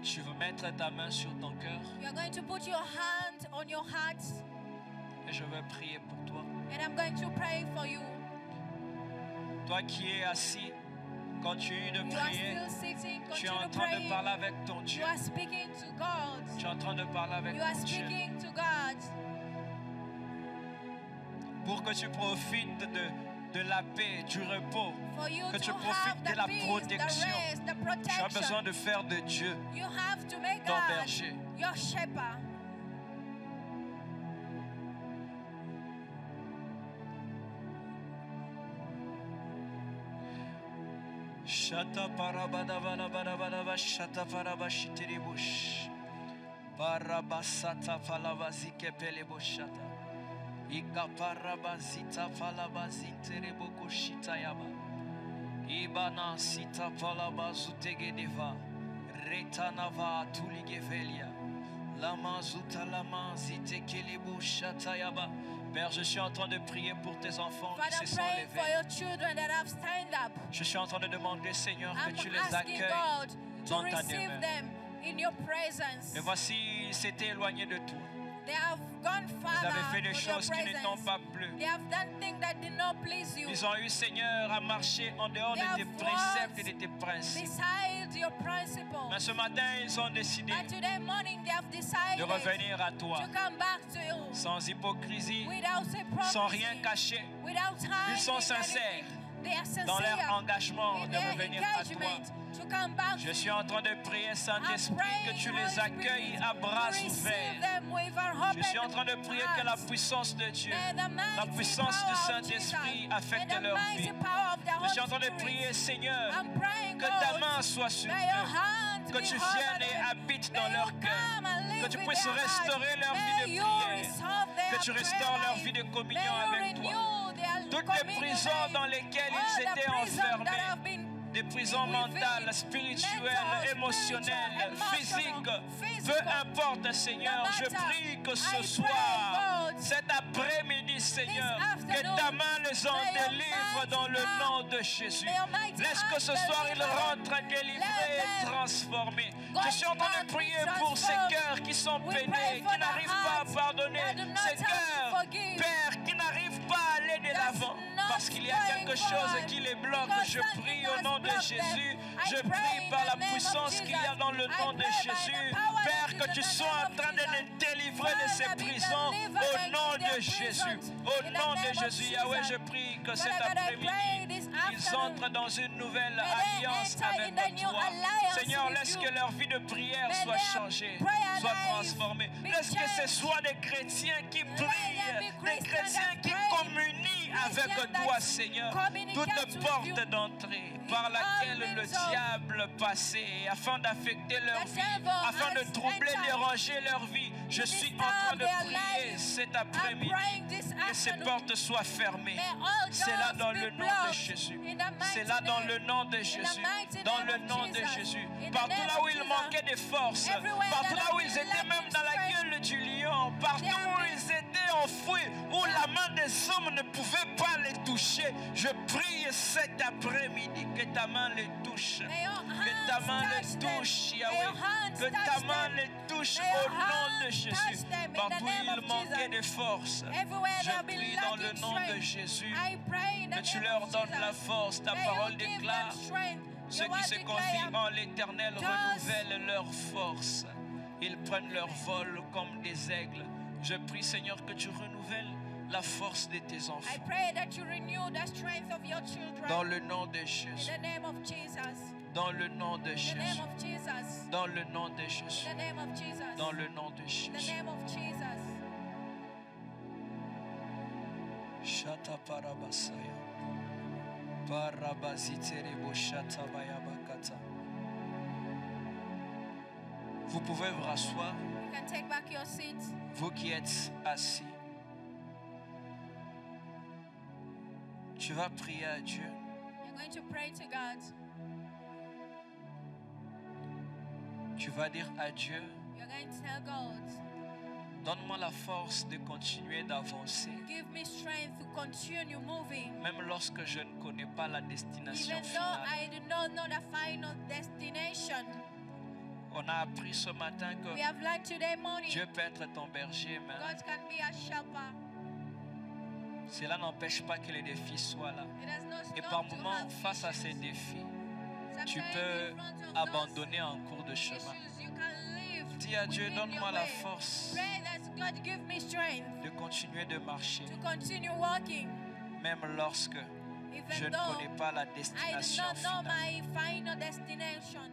Tu veux mettre ta main sur ton cœur You are going to put your hand on your heart, et je veux prier pour toi. and I'm going to pray for you. Toi qui es assis, continue de You are prier. still sitting, Tu es en continue train de praying. parler avec ton Dieu. You are speaking to God. Tu es en train de parler avec You are ton Dieu. speaking to God. Pour que tu profites de la paix, du repos. For you Que to tu have profites de the la peace, protection. the rest, the Tu as besoin protection. de faire de Dieu You have to make ton God berger. your shepherd. Shata parabadabadabadabadaba shata parabashitiribush. Parabasata palabazike peleboshata. Ika parabazita palabazintereboko shitayaba. Ibana sita palabazutegedeva. Retanava tuligevelia. Lama zuta lama zitekelebo shatayaba. Père, je suis en train de prier pour tes enfants qui Father, se sont praying for levés. your children that have stand up. Je suis en train de demander, Seigneur, que I'm tu les asking accueilles God to dans ta receive demeure. them in your presence. Et voici, ils s'étaient éloignés de toi. They have gone Ils farther avaient fait des with your choses qui ne t'ont presence. pas plu. They have done things that did not please you. Ils ont eu, Seigneur, à marcher en dehors They de tes have préceptes et walked de tes principes. Beside your principles. Mais ce matin, ils ont décidé But today morning they have de decided revenir à toi, to come back to you sans hypocrisie, without sans rien hypocrisy, cacher, without hiding Ils sont sincères anything. They are dans leur sincere engagement in de their revenir à toi. engagement to come back Je to suis you. en train de prier, I'm Saint-Esprit, que praying, tu Holy les accueilles Spirit, à bras to receive ouverts. them with our Je suis en train de open prier que la hearts. puissance de Dieu, May the mighty la puissance power du of Saint-Esprit Jesus, affecte may the leur mighty vie. power of the Je suis en Holy train de Spirit. prier, Seigneur, I'm praying, que ta God, main soit sur may your eux, hand que be tu over viennes et them. habites May dans you leur cœur, come and live que tu in puisses their hearts. restaurer leur vie May de you prière, restore their que tu prayer restaures leur life. vie de May communion you avec toi. renew their Toutes les communion prisons life. dans lesquelles All ils the étaient prisons that enfermés, have been des prisons mentales, spirituelles, émotionnelles, physiques, peu importe, Seigneur, je prie que ce soir, cet après-midi, Seigneur, que ta main les en délivre dans le nom de Jésus. Laisse que ce soir ils rentrent délivrés et transformés. Je suis en train de prier pour ces cœurs qui sont peinés, qui n'arrivent pas à pardonner, ces cœurs, Père, qui n'arrivent pas à aller de l'avant parce qu'il y a quelque chose qui les bloque. Je prie au nom de Jésus. Je prie par la puissance qu'il y a dans le nom de Jésus. Père, que tu sois en train de les délivrer de ces prisons au nom de Jésus. Au nom de Jésus, Yahweh, je prie que cet après-midi, ils entrent dans une nouvelle alliance avec toi. Seigneur, laisse que leur vie de prière soit changée, soit transformée. Laisse que ce soit des chrétiens qui prient, des chrétiens qui communient avec toi, Seigneur. Toute porte d'entrée par laquelle le diable passait afin d'affecter leur vie, afin de troubler, déranger leur vie. Je suis en train de prier cet après-midi que ces portes soient fermées. C'est là dans le nom de Jésus. C'est là dans le nom de Jésus. Dans le nom de Jésus. Partout là où ils manquaient de force, partout là où ils étaient même dans la gueule du lion, partout où ils étaient enfouis, où la main des hommes ne pouvait pas les toucher. Dieu, je prie cet après-midi que ta main les touche. Que ta main les touche, Yahweh. Que ta main les touche au nom de Jésus. Partout où il manquait de force, je prie dans le nom de Jésus que tu leur donnes la force. Ta parole déclare: ceux qui se confient en l'Éternel renouvellent leur force. Ils prennent leur vol comme des aigles. Je prie, Seigneur, que tu renouvelles la force de tes enfants. Dans le nom de Jésus. Dans le nom de Jésus. Dans le nom de Jésus. Dans le nom de Jésus. Shata parabasaya. Parabaziterebo shata bayabakata. Vous pouvez vous rasseoir. You can take back your seat. Vous qui êtes assis. Tu vas prier à Dieu. You're going to pray to God. Tu vas dire à Dieu: You're going to tell God, donne-moi la force de continuer d'avancer. give me strength to continue moving. Même lorsque je ne connais pas la destination Even though finale. I do not know the final destination. On a appris ce matin que We have learned today morning Dieu peut être ton berger, mais God can be a shepherd. cela n'empêche pas que les défis soient là. It has not Et par stopped to moments, have face à ces issues. défis, tu Sometimes peux in front of abandonner en cours de those chemin. issues, you can live Dis à Dieu: within donne-moi your la way. force Pray that God give me strength de continuer de marcher, to continue walking. même lorsque je Even ne though connais pas la I do destination not know finale. my final destination.